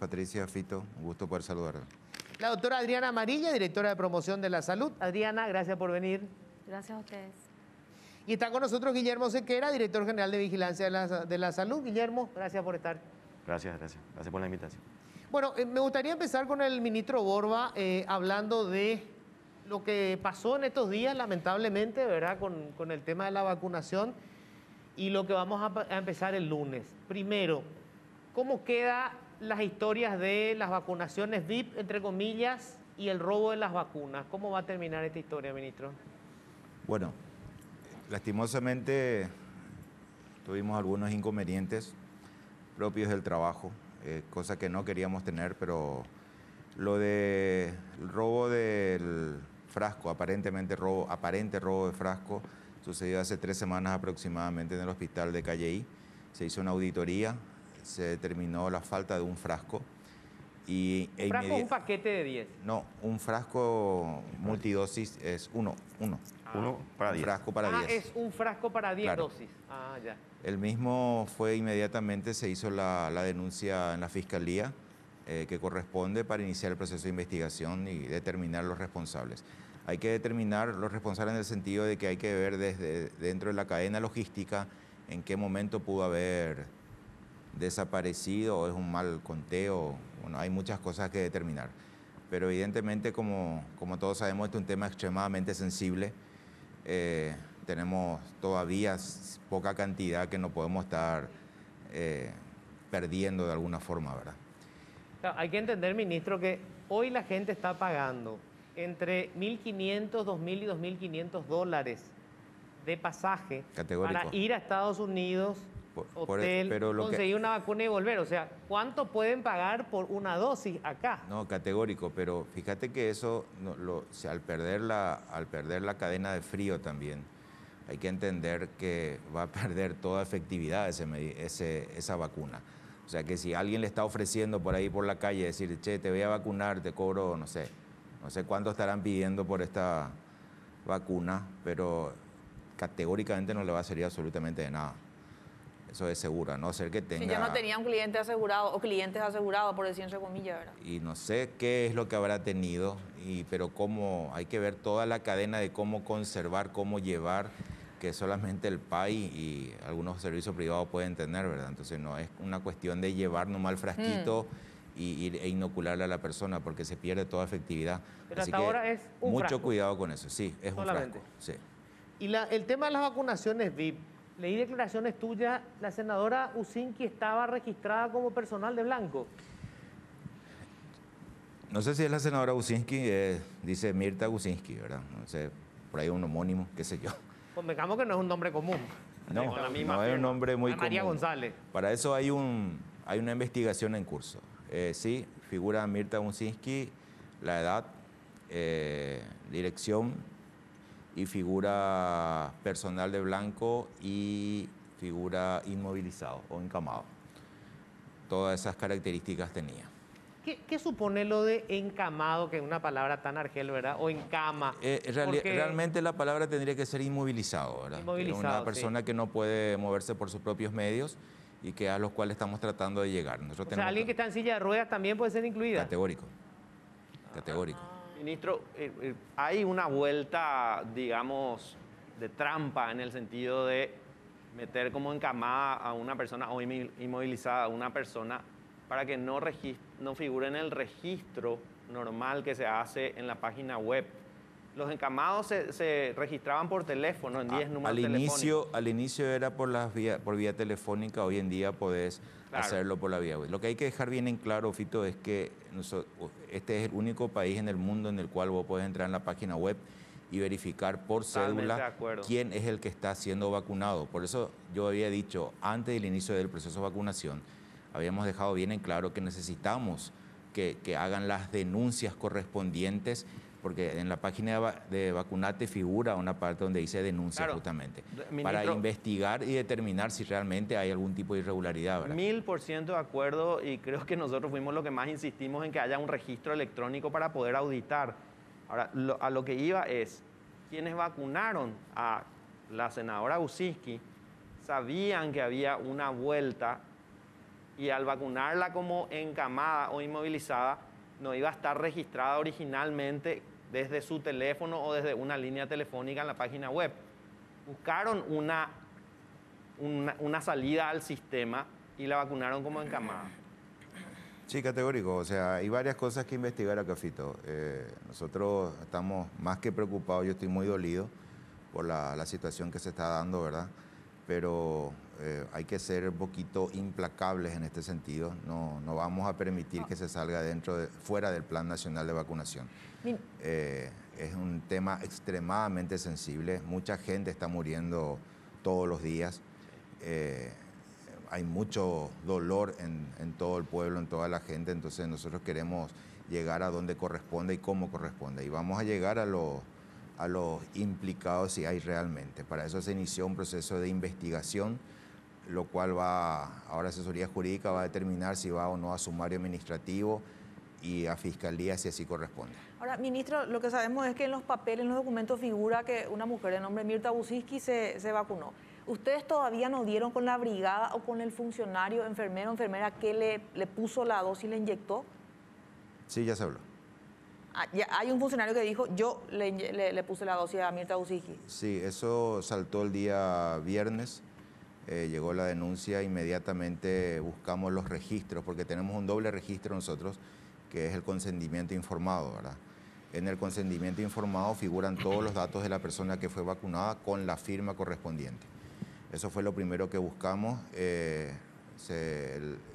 Patricia, Fito, un gusto poder saludarla. La doctora Adriana Amarilla, directora de Promoción de la Salud. Adriana, gracias por venir. Gracias a ustedes. Y está con nosotros Guillermo Sequera, director general de Vigilancia de la Salud. Guillermo, gracias por estar. Gracias por la invitación. Bueno, me gustaría empezar con el ministro Borba, hablando de lo que pasó en estos días, lamentablemente, ¿verdad? Con el tema de la vacunación y lo que vamos a empezar el lunes. Primero, ¿cómo quedan las historias de las vacunaciones VIP, entre comillas, y el robo de las vacunas? ¿Cómo va a terminar esta historia, ministro? Bueno, lastimosamente tuvimos algunos inconvenientes propios del trabajo, cosa que no queríamos tener, pero lo del robo del frasco, aparente robo de frasco, sucedió hace 3 semanas aproximadamente en el hospital de Calleí. Se hizo una auditoría, se determinó la falta de un frasco. ¿Un frasco o un paquete de 10? No, un frasco multidosis es uno para 10. Un frasco para 10. Es un frasco para 10 claro. dosis. Ya. El mismo fue inmediatamente, se hizo la denuncia en la Fiscalía que corresponde para iniciar el proceso de investigación y determinar los responsables. Hay que determinar los responsables en el sentido de que hay que ver desde dentro de la cadena logística en qué momento pudo haber desaparecido o es un mal conteo. Bueno, hay muchas cosas que determinar. Pero evidentemente, como todos sabemos, este es un tema extremadamente sensible. Tenemos todavía poca cantidad que no podemos estar perdiendo de alguna forma, ¿verdad? Claro, hay que entender, ministro, que hoy la gente está pagando entre 1.500, 2.000 y 2.500 dólares de pasaje para ir a Estados Unidos, hotel, conseguir una vacuna y volver. O sea, ¿cuánto pueden pagar por una dosis acá? No, categórico, pero fíjate que eso, al perder la cadena de frío también, hay que entender que va a perder toda efectividad esa vacuna. O sea, que si alguien le está ofreciendo por ahí por la calle, decir, che, te voy a vacunar, te cobro, no sé cuánto estarán pidiendo por esta vacuna, pero categóricamente no le va a servir absolutamente de nada. Eso es seguro, a no ser que tenga... Si ya no tenía un cliente asegurado o clientes asegurados, por decir entre comillas, ¿verdad? Y no sé qué es lo que habrá tenido, pero hay que ver toda la cadena de cómo conservar, cómo llevar, que solamente el PAI y algunos servicios privados pueden tener, ¿verdad? Entonces no es una cuestión de llevar nomás el frasquito e inocularle a la persona, porque se pierde toda efectividad. Pero así hasta que ahora es un mucho frasco. Cuidado con eso, sí, es solamente un frasco. Sí. Y el tema de las vacunaciones VIP, leí declaraciones tuyas, la senadora Usinski estaba registrada como personal de blanco. No sé si es la senadora Usinski, dice Mirta Usinski, ¿verdad? No sé, por ahí un homónimo, qué sé yo. Convengamos que no es un nombre común. No es un nombre muy común. María González. Para eso hay una investigación en curso. Sí, figura Mirta Usinski, la edad, dirección, y figura personal de blanco y figura inmovilizado o encamado. Todas esas características tenía. ¿Qué supone lo de encamado, que es una palabra tan argel, ¿verdad? O encama. Realmente la palabra tendría que ser inmovilizado, ¿verdad? Inmovilizado, una persona que no puede moverse por sus propios medios y que a los cuales estamos tratando de llegar. O sea, alguien que está en silla de ruedas también puede ser incluida. Categórico. Categórico. Ministro, hay una vuelta, digamos, de trampa en el sentido de meter como encamada a una persona o inmovilizada a una persona para que no figure en el registro normal que se hace en la página web. Los encamados se registraban por teléfono, en 10 números telefónicos. Al inicio era por vía telefónica, hoy en día podés hacerlo por la vía web. Lo que hay que dejar bien en claro, Fito, es que este es el único país en el mundo en el cual vos podés entrar en la página web y verificar por cédula quién es el que está siendo vacunado. Por eso yo había dicho, antes del inicio del proceso de vacunación, habíamos dejado bien en claro que necesitamos que hagan las denuncias correspondientes, porque en la página de Vacunate figura una parte donde dice denuncia, justamente, para investigar y determinar si realmente hay algún tipo de irregularidad, ¿verdad? 1000% de acuerdo, y creo que nosotros fuimos los que más insistimos en que haya un registro electrónico para poder auditar. Ahora, a lo que iba es, quienes vacunaron a la senadora Usinski sabían que había una vuelta y al vacunarla como encamada o inmovilizada, no iba a estar registrada originalmente desde su teléfono o desde una línea telefónica en la página web. Buscaron una salida al sistema y la vacunaron como encamada. Sí, categórico. O sea, hay varias cosas que investigar acá, Fito. Nosotros estamos más que preocupados, yo estoy muy dolido por la situación que se está dando, ¿verdad? Pero hay que ser un poquito implacables en este sentido. No vamos a permitir que se salga fuera del Plan Nacional de Vacunación. Es un tema extremadamente sensible. Mucha gente está muriendo todos los días. Hay mucho dolor en todo el pueblo, en toda la gente. Entonces nosotros queremos llegar a donde corresponde y cómo corresponde. Y vamos a llegar a los implicados si hay realmente. Para eso se inició un proceso de investigación, lo cual ahora Asesoría Jurídica va a determinar si va o no a sumario administrativo y a Fiscalía si así corresponde. Ahora, ministro, lo que sabemos es que en los papeles, en los documentos figura que una mujer de nombre Mirta Busiski se vacunó. ¿Ustedes todavía no dieron con la brigada o con el funcionario, enfermero o enfermera que le puso la dosis, le inyectó? Sí, ya se habló. Ya hay un funcionario que dijo, yo le puse la dosis a Mirta Busiski. Sí, eso saltó el día viernes. Llegó la denuncia, inmediatamente buscamos los registros, porque tenemos un doble registro nosotros, que es el consentimiento informado, ¿verdad? En el consentimiento informado figuran todos los datos de la persona que fue vacunada con la firma correspondiente. Eso fue lo primero que buscamos.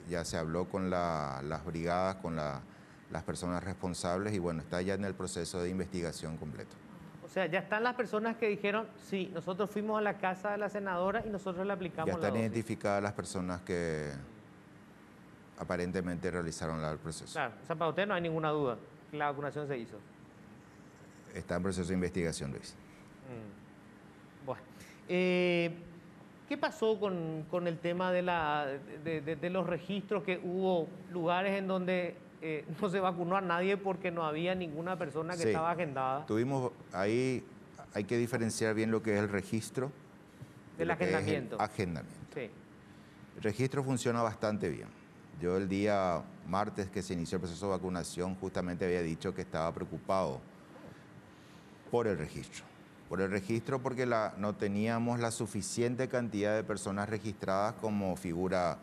Ya se habló con las brigadas, con las personas responsables y bueno, está ya en el proceso de investigación completo. O sea, ya están las personas que dijeron, sí, nosotros fuimos a la casa de la senadora y nosotros le aplicamos la dosis. Ya están identificadas las personas que aparentemente realizaron el proceso. Claro, o sea, para usted no hay ninguna duda que la vacunación se hizo. Está en proceso de investigación, Luis. Bueno, ¿qué pasó con el tema de los registros? Que hubo lugares en donde no se vacunó a nadie porque no había ninguna persona que estaba agendada. Tuvimos ahí, hay que diferenciar bien lo que es el registro del agendamiento. Sí. El registro funciona bastante bien. Yo el día martes que se inició el proceso de vacunación justamente había dicho que estaba preocupado por el registro. Por el registro porque no teníamos la suficiente cantidad de personas registradas como figura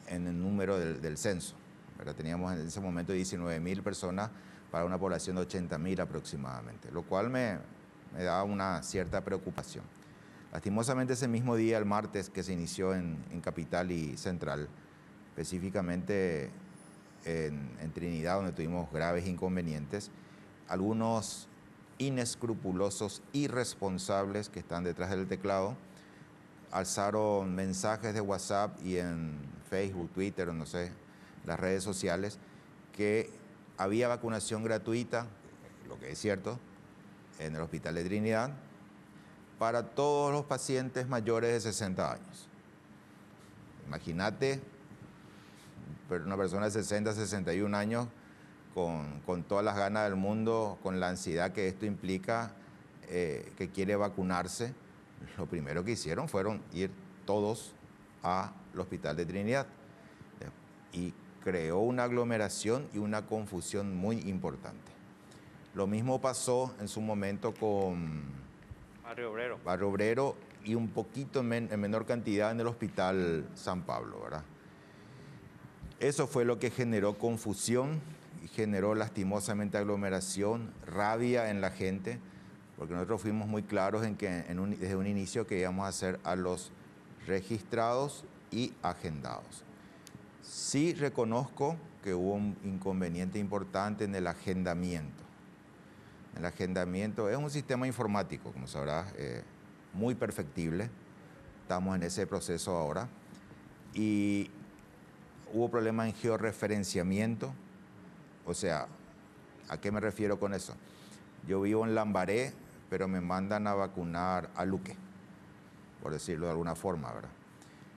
en el número del censo. ¿Verdad? Teníamos en ese momento 19.000 personas para una población de 80.000 aproximadamente, lo cual me da una cierta preocupación. Lastimosamente ese mismo día, el martes, que se inició en Capital y Central, específicamente en Trinidad, donde tuvimos graves inconvenientes, algunos inescrupulosos, irresponsables que están detrás del teclado, alzaron mensajes de WhatsApp y en Facebook, Twitter, o no sé, las redes sociales, que había vacunación gratuita, lo que es cierto, en el Hospital de Trinidad, para todos los pacientes mayores de 60 años. Imagínate, una persona de 60, 61 años, con todas las ganas del mundo, con la ansiedad que esto implica, que quiere vacunarse, lo primero que hicieron fueron ir todos al Hospital de Trinidad. Y creó una aglomeración y una confusión muy importante. Lo mismo pasó en su momento con Barrio Obrero y un poquito en menor cantidad en el Hospital San Pablo, ¿verdad? Eso fue lo que generó confusión y generó lastimosamente aglomeración, rabia en la gente, porque nosotros fuimos muy claros en que desde un inicio que íbamos a hacer a los registrados y agendados. Sí reconozco que hubo un inconveniente importante en el agendamiento. El agendamiento es un sistema informático, como sabrás, muy perfectible. Estamos en ese proceso ahora. Y hubo problemas en georreferenciamiento. O sea, ¿a qué me refiero con eso? Yo vivo en Lambaré, pero me mandan a vacunar a Luque, por decirlo de alguna forma, ¿verdad?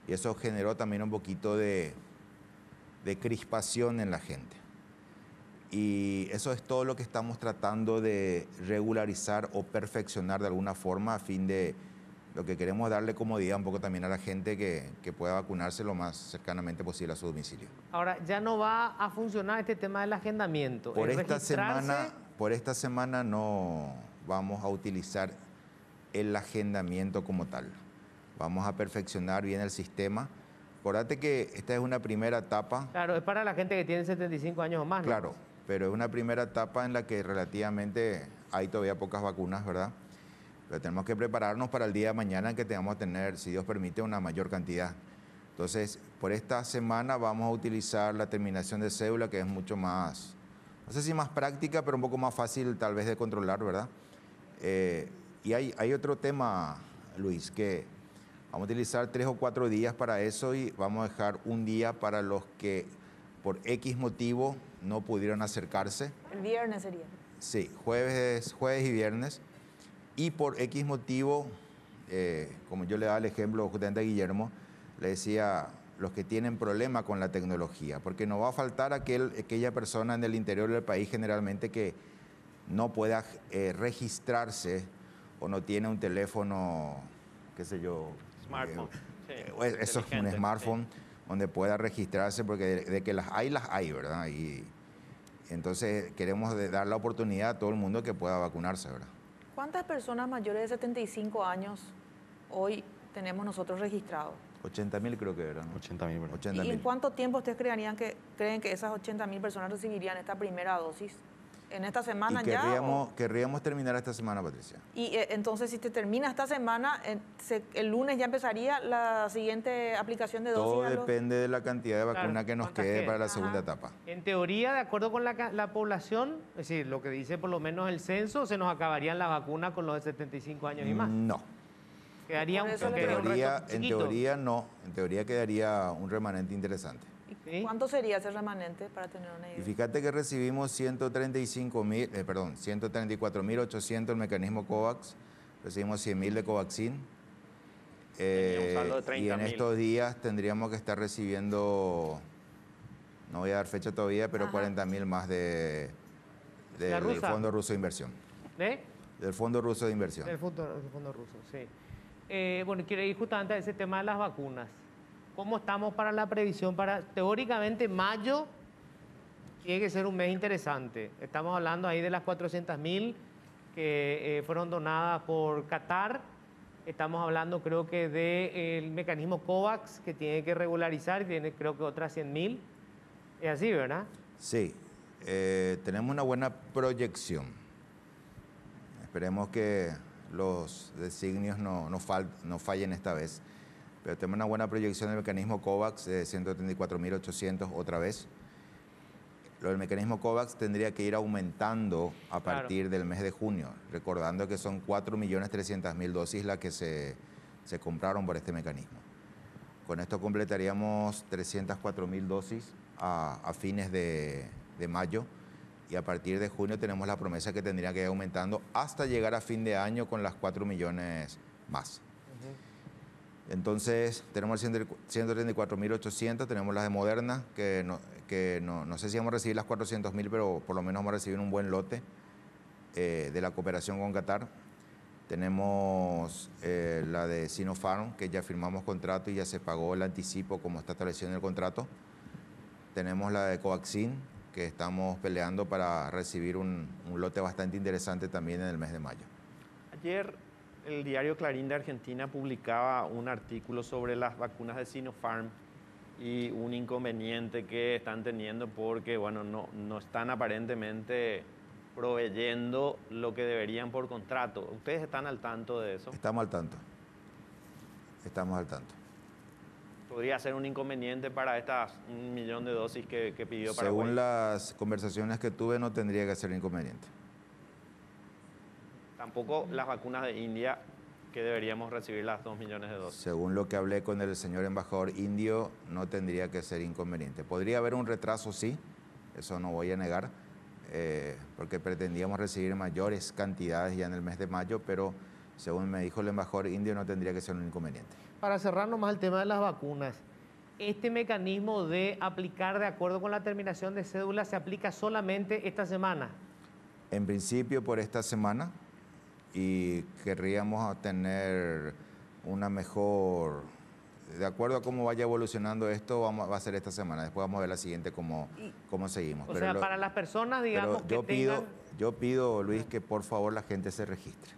Y eso generó también un poquito de crispación en la gente. Y eso es todo lo que estamos tratando de regularizar o perfeccionar de alguna forma a fin de Lo que queremos es darle comodidad un poco también a la gente que pueda vacunarse lo más cercanamente posible a su domicilio. Ahora, ya no va a funcionar este tema del agendamiento. Por Es esta semana no vamos a utilizar el agendamiento como tal. Vamos a perfeccionar bien el sistema. Acordate que esta es una primera etapa. Claro, es para la gente que tiene 75 años o más, ¿no? Claro, pero es una primera etapa en la que relativamente hay todavía pocas vacunas, ¿verdad? Pero tenemos que prepararnos para el día de mañana en que tengamos que tener, si Dios permite, una mayor cantidad. Entonces, por esta semana vamos a utilizar la terminación de cédula, que es mucho más, no sé si más práctica, pero un poco más fácil tal vez de controlar, ¿verdad? Y hay otro tema, Luis, que vamos a utilizar 3 o 4 días para eso y vamos a dejar un día para los que por X motivo no pudieron acercarse. El viernes sería. Sí, jueves y viernes. Y por X motivo, como yo le daba el ejemplo justamente a Guillermo, le decía, los que tienen problema con la tecnología, porque no va a faltar aquella persona en el interior del país generalmente que no pueda registrarse o no tiene un teléfono, qué sé yo. Smartphone. Sí, Eso es un smartphone donde pueda registrarse, porque de que las hay, ¿verdad? Y entonces queremos dar la oportunidad a todo el mundo que pueda vacunarse, ¿verdad? ¿Cuántas personas mayores de 75 años hoy tenemos nosotros registrados? 80.000 creo que eran. 80.000, ¿verdad? ¿Y en cuánto tiempo ustedes creen que esas 80.000 personas recibirían esta primera dosis? ¿En esta semana Querríamos terminar esta semana, Patricia. Y entonces, si te termina esta semana, el lunes ya empezaría la siguiente aplicación de dosis. Todo depende de la cantidad de vacuna que nos quede para la segunda Ajá. etapa. En teoría, de acuerdo con la población, es decir, lo que dice por lo menos el censo, se nos acabarían las vacunas con los de 75 años y más. No. Quedaría Por eso un le pregunto. En teoría no. En teoría quedaría un remanente interesante. ¿Sí? ¿Cuánto sería ese remanente para tener una Y idea? fíjate que recibimos 134.800 del mecanismo COVAX, recibimos 100.000 de Covaxin. Tenía un saldo de Y en 30.000. estos días tendríamos que estar recibiendo, no voy a dar fecha todavía, pero Ajá. 40.000 más del rusa? Fondo Ruso de Inversión. ¿Eh? Del Fondo Ruso de Inversión. El fondo ruso, sí. Bueno, quiero ir justamente a ese tema de las vacunas. ¿Cómo estamos para la previsión? Teóricamente, mayo tiene que ser un mes interesante. Estamos hablando ahí de las 400.000 que fueron donadas por Qatar. Estamos hablando, creo que, del mecanismo COVAX, que tiene que regularizar, y tiene, creo que, otras 100.000. Es así, ¿verdad? Sí, tenemos una buena proyección. Esperemos que los designios no fallen esta vez. Pero tenemos una buena proyección del mecanismo COVAX de 134.800 otra vez. Lo del mecanismo COVAX tendría que ir aumentando a partir del mes de junio, recordando que son 4.300.000 dosis las que se compraron por este mecanismo. Con esto completaríamos 304.000 dosis a fines de mayo, y a partir de junio tenemos la promesa que tendría que ir aumentando hasta llegar a fin de año con las 4 millones más. Entonces, tenemos 134.800, tenemos las de Moderna, que no sé si vamos a recibir las 400.000, pero por lo menos vamos a recibir un buen lote de la cooperación con Qatar. Tenemos la de Sinopharm, que ya firmamos contrato y ya se pagó el anticipo como está establecido en el contrato. Tenemos la de Covaxin, que estamos peleando para recibir un lote bastante interesante también en el mes de mayo. Ayer el diario Clarín de Argentina publicaba un artículo sobre las vacunas de Sinopharm y un inconveniente que están teniendo porque, bueno, no están aparentemente proveyendo lo que deberían por contrato. ¿Ustedes están al tanto de eso? Estamos al tanto. Estamos al tanto. ¿Podría ser un inconveniente para estas 1 millón de dosis que pidió Paraguay? Según las conversaciones que tuve, no tendría que ser inconveniente. Tampoco las vacunas de India, que deberíamos recibir las 2 millones de dosis. Según lo que hablé con el señor embajador indio, no tendría que ser inconveniente. Podría haber un retraso, sí, eso no voy a negar, porque pretendíamos recibir mayores cantidades ya en el mes de mayo, pero según me dijo el embajador indio, no tendría que ser un inconveniente. Para cerrar nomás el tema de las vacunas, ¿este mecanismo de aplicar de acuerdo con la terminación de cédula se aplica solamente esta semana? En principio por esta semana, y querríamos tener una mejor, de acuerdo a cómo vaya evolucionando esto, va a ser esta semana. Después vamos a ver la siguiente cómo seguimos. O sea, para las personas, digamos, pero que tengan... yo pido, Luis, que por favor la gente se registre.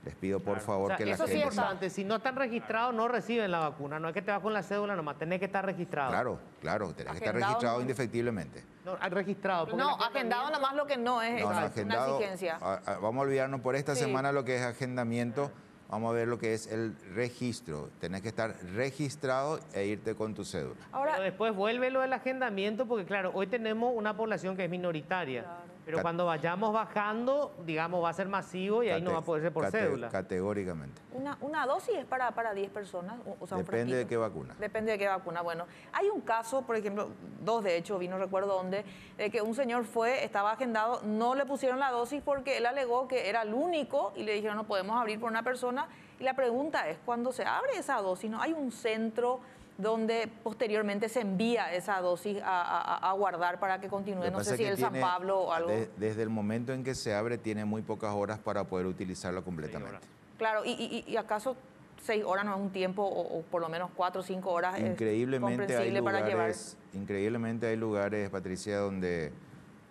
Les pido por favor O sea, que la eso gente... sí es importante. Si no están registrados, no reciben la vacuna. No es que te vas con la cédula nomás, tenés que estar registrado. Claro, tenés que estar Agendado, registrado ¿no? indefectiblemente. No, registrado. porque No, el agendado nomás lo que no es No, una agendado. exigencia. Vamos a olvidarnos por esta Sí. semana lo que es agendamiento. Vamos a ver lo que es el registro. Tenés que estar registrado e irte con tu cédula. Pero Ahora, después vuelve lo del agendamiento, porque claro, hoy tenemos una población que es minoritaria. Claro. Pero cuando vayamos bajando, digamos, va a ser masivo y ahí no va a poder ser por cédula. Categóricamente. una dosis es para 10 personas. O sea, un Depende de frasquito. qué vacuna. Depende de qué vacuna. Bueno, hay un caso, por ejemplo, dos de hecho, no recuerdo dónde, de que un señor estaba agendado, no le pusieron la dosis porque él alegó que era el único y le dijeron no podemos abrir por una persona. Y la pregunta es, cuando se abre esa dosis, ¿no hay un centro donde posteriormente se envía esa dosis a guardar para que continúe? Lo que No pasa sé es si que el San Pablo o algo. Desde el momento en que se abre, tiene muy pocas horas para poder utilizarlo completamente. Claro, y acaso 6 horas no es un tiempo, o por lo menos 4 o 5 horas es comprensible para llevar. Increíblemente hay lugares, Patricia, donde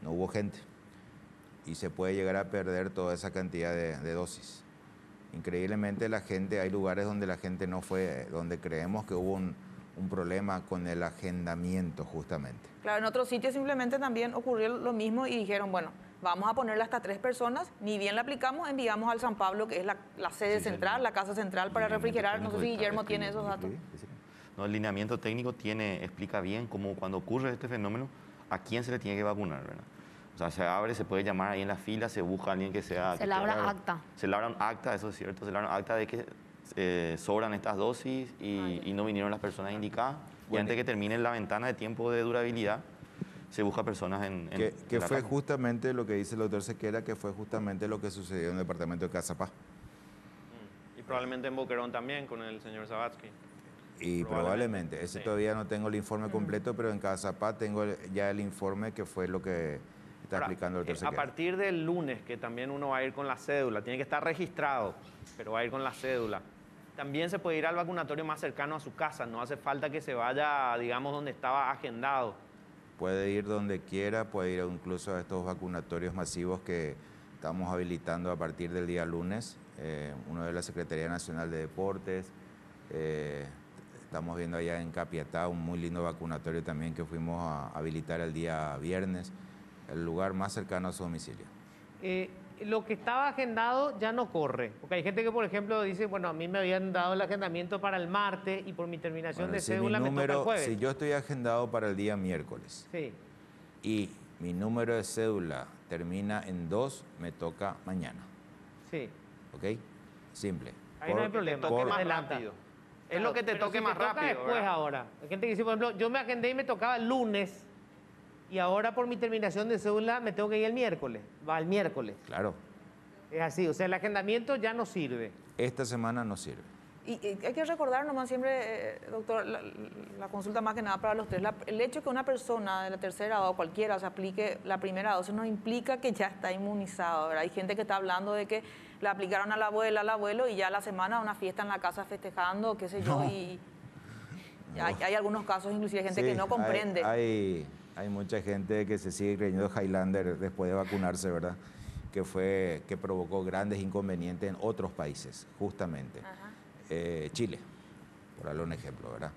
no hubo gente y se puede llegar a perder toda esa cantidad de dosis. Increíblemente hay lugares donde la gente no fue, donde creemos que hubo un problema con el agendamiento justamente. Claro, en otros sitios simplemente también ocurrió lo mismo y dijeron, bueno, vamos a ponerle hasta 3 personas, ni bien la aplicamos, enviamos al San Pablo, que es la sede central, la casa central para refrigerar. No sé si Guillermo tiene esos datos. No, el lineamiento técnico explica bien cómo cuando ocurre este fenómeno, a quién se le tiene que vacunar, ¿verdad? O sea, se abre, se puede llamar ahí en la fila, se busca a alguien que sea... Se labra acta. Se labra un acta, eso es cierto, se labra un acta de que sobran estas dosis y no vinieron las personas indicadas. Y antes que termine la ventana de tiempo de durabilidad, se busca personas en que la fue calle. justamente lo que dice el doctor Sequera, que fue justamente lo que sucedió en el departamento de Cazapá. Y probablemente en Boquerón también con el señor Sabatsky. Y probablemente, ese sí. todavía no tengo el informe completo, pero en Cazapá tengo ya el informe que fue lo que está Ahora, explicando el doctor a Sequera. partir del lunes, que también uno va a ir con la cédula, tiene que estar registrado, pero va a ir con la cédula. También se puede ir al vacunatorio más cercano a su casa, no hace falta que se vaya, digamos, donde estaba agendado. Puede ir donde quiera, puede ir incluso a estos vacunatorios masivos que estamos habilitando a partir del día lunes. Uno de la Secretaría Nacional de Deportes. Estamos viendo allá en Capiatá un muy lindo vacunatorio también que fuimos a habilitar el día viernes, el lugar más cercano a su domicilio. Lo que estaba agendado ya no corre. Porque hay gente que, por ejemplo, dice, bueno, a mí me habían dado el agendamiento para el martes y por mi terminación de cédula me toca el jueves. Si yo estoy agendado para el día miércoles Sí. y mi número de cédula termina en 2, me toca mañana. Sí. ¿Ok? Simple. Ahí no hay problema. Te toque Por- más adelanta. rápido. Es lo que te Pero toque si más toca rápido. después ¿verdad? ahora. Hay gente que dice, por ejemplo, yo me agendé y me tocaba el lunes y ahora por mi terminación de cédula me tengo que ir el miércoles. Va el miércoles. Claro. Es así. O sea, el agendamiento ya no sirve. Esta semana no sirve. Y hay que recordar nomás siempre, doctor, la consulta más que nada para los tres. El hecho de que una persona de la tercera edad o cualquiera se aplique la primera dosis no implica que ya está inmunizado, ¿verdad? Hay gente que está hablando de que le aplicaron a la abuela, al abuelo y ya la semana una fiesta en la casa festejando, qué sé yo, y hay algunos casos, inclusive gente Sí, que no comprende. Hay mucha gente que se sigue creyendo Highlander después de vacunarse, ¿verdad? Que provocó grandes inconvenientes en otros países, justamente. Ajá. Chile, por darle un ejemplo, ¿verdad?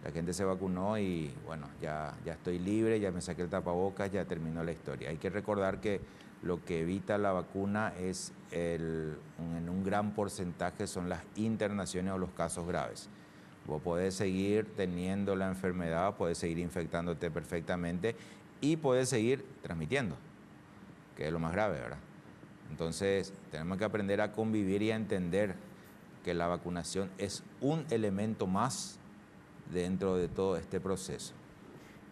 La gente se vacunó y bueno, ya estoy libre, ya me saqué el tapabocas, ya terminó la historia. Hay que recordar que lo que evita la vacuna es en un gran porcentaje son las internaciones o los casos graves. Vos podés seguir teniendo la enfermedad, podés seguir infectándote perfectamente y podés seguir transmitiendo, que es lo más grave, ¿verdad? Entonces, tenemos que aprender a convivir y a entender que la vacunación es un elemento más dentro de todo este proceso.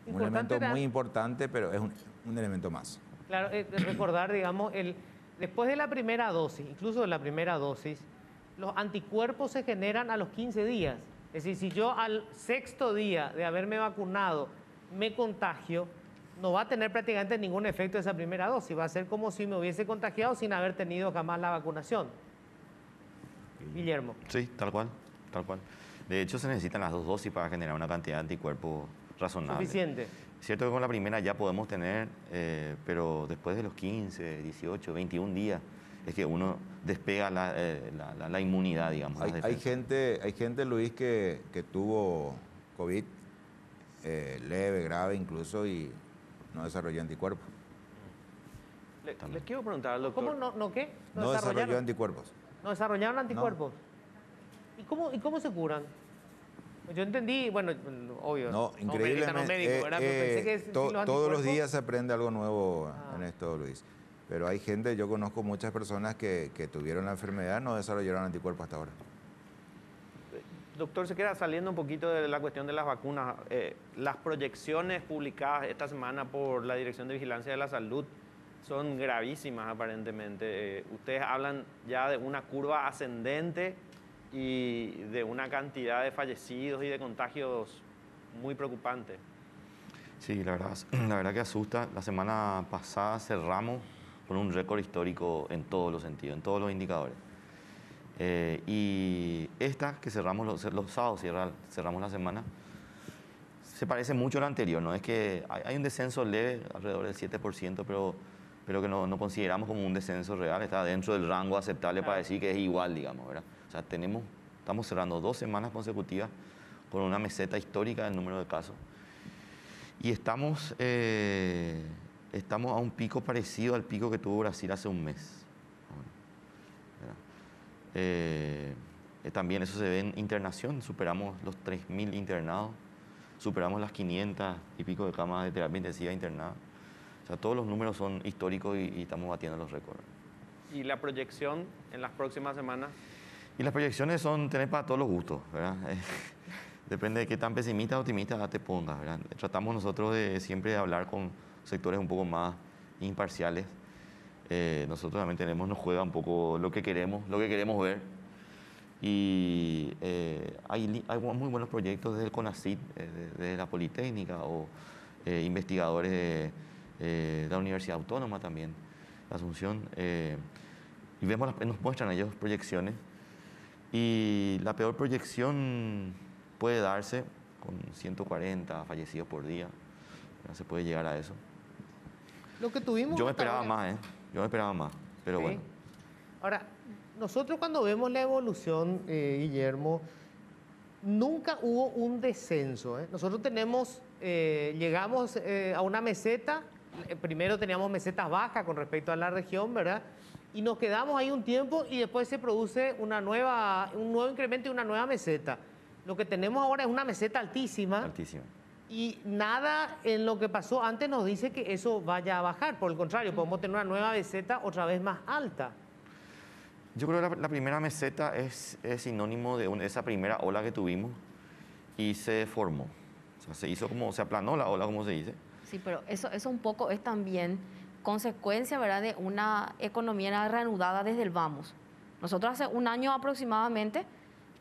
Un elemento muy importante, pero es un elemento más. Claro, recordar, digamos, después de la primera dosis, incluso de la primera dosis, los anticuerpos se generan a los 15 días. Es decir, si yo al 6º día de haberme vacunado me contagio, no va a tener prácticamente ningún efecto esa primera dosis. Va a ser como si me hubiese contagiado sin haber tenido jamás la vacunación. Guillermo. Sí, tal cual. tal cual. De hecho, se necesitan las 2 dosis para generar una cantidad de anticuerpos razonable. Suficiente. Es cierto que con la primera ya podemos tener, pero después de los 15, 18, 21 días, es que uno despega la inmunidad, digamos. Hay gente, Luis, que tuvo COVID leve, grave incluso, y no desarrolló anticuerpos. Les quiero preguntar al doctor. ¿Cómo no qué? No desarrolló anticuerpos. ¿No desarrollaron anticuerpos? No. ¿Y cómo se curan? Yo entendí, bueno, obvio. No, increíblemente. No médico, ¿verdad? Pero pensé que si los todos los anticuerpos- días se aprende algo nuevo en esto, Luis. Pero hay gente, yo conozco muchas personas que tuvieron la enfermedad, no desarrollaron anticuerpos hasta ahora. Doctor, se queda saliendo un poquito de la cuestión de las vacunas. Las proyecciones publicadas esta semana por la Dirección de Vigilancia de la Salud son gravísimas aparentemente. Ustedes hablan ya de una curva ascendente y de una cantidad de fallecidos y de contagios muy preocupante. Sí, la verdad que asusta. La semana pasada cerramos con un récord histórico en todos los sentidos, en todos los indicadores. Y esta que cerramos los sábados, cerramos la semana, se parece mucho a la anterior, ¿no? Es que hay un descenso leve, alrededor del 7%, pero que no consideramos como un descenso real, está dentro del rango aceptable para decir que es igual, digamos, ¿verdad? O sea, estamos cerrando 2 semanas consecutivas con una meseta histórica del número de casos. Y estamos a un pico parecido al pico que tuvo Brasil hace un mes. También eso se ve en internación, superamos los 3.000 internados, superamos las 500 y pico de camas de terapia intensiva internadas. O sea, todos los números son históricos y estamos batiendo los récords. ¿Y la proyección en las próximas semanas? Y las proyecciones son tener para todos los gustos, ¿verdad? Depende de qué tan pesimista o optimista te pongas, ¿verdad? Tratamos nosotros de siempre hablar con sectores un poco más imparciales. Nosotros también nos juega un poco lo que queremos ver. Y hay muy buenos proyectos desde el CONACYT, desde la Politécnica o investigadores de la Universidad Autónoma también, la Asunción. Y nos muestran ellos proyecciones. Y la peor proyección puede darse con 140 fallecidos por día. No se puede llegar a eso. Lo que tuvimos. Yo me esperaba más, Yo me esperaba más, pero Sí. bueno. Ahora, nosotros cuando vemos la evolución, Guillermo, nunca hubo un descenso. Nosotros llegamos a una meseta, primero teníamos mesetas bajas con respecto a la región, ¿verdad? Y nos quedamos ahí un tiempo y después se produce un nuevo incremento y una nueva meseta. Lo que tenemos ahora es una meseta altísima. Altísimo. Y nada en lo que pasó antes nos dice que eso vaya a bajar. Por el contrario, podemos tener una nueva meseta otra vez más alta. Yo creo que la primera meseta es sinónimo de esa primera ola que tuvimos y se deformó. O sea, se aplanó la ola, como se dice. Sí, pero eso un poco es también consecuencia, ¿verdad?, de una economía reanudada desde el vamos. Nosotros hace un año aproximadamente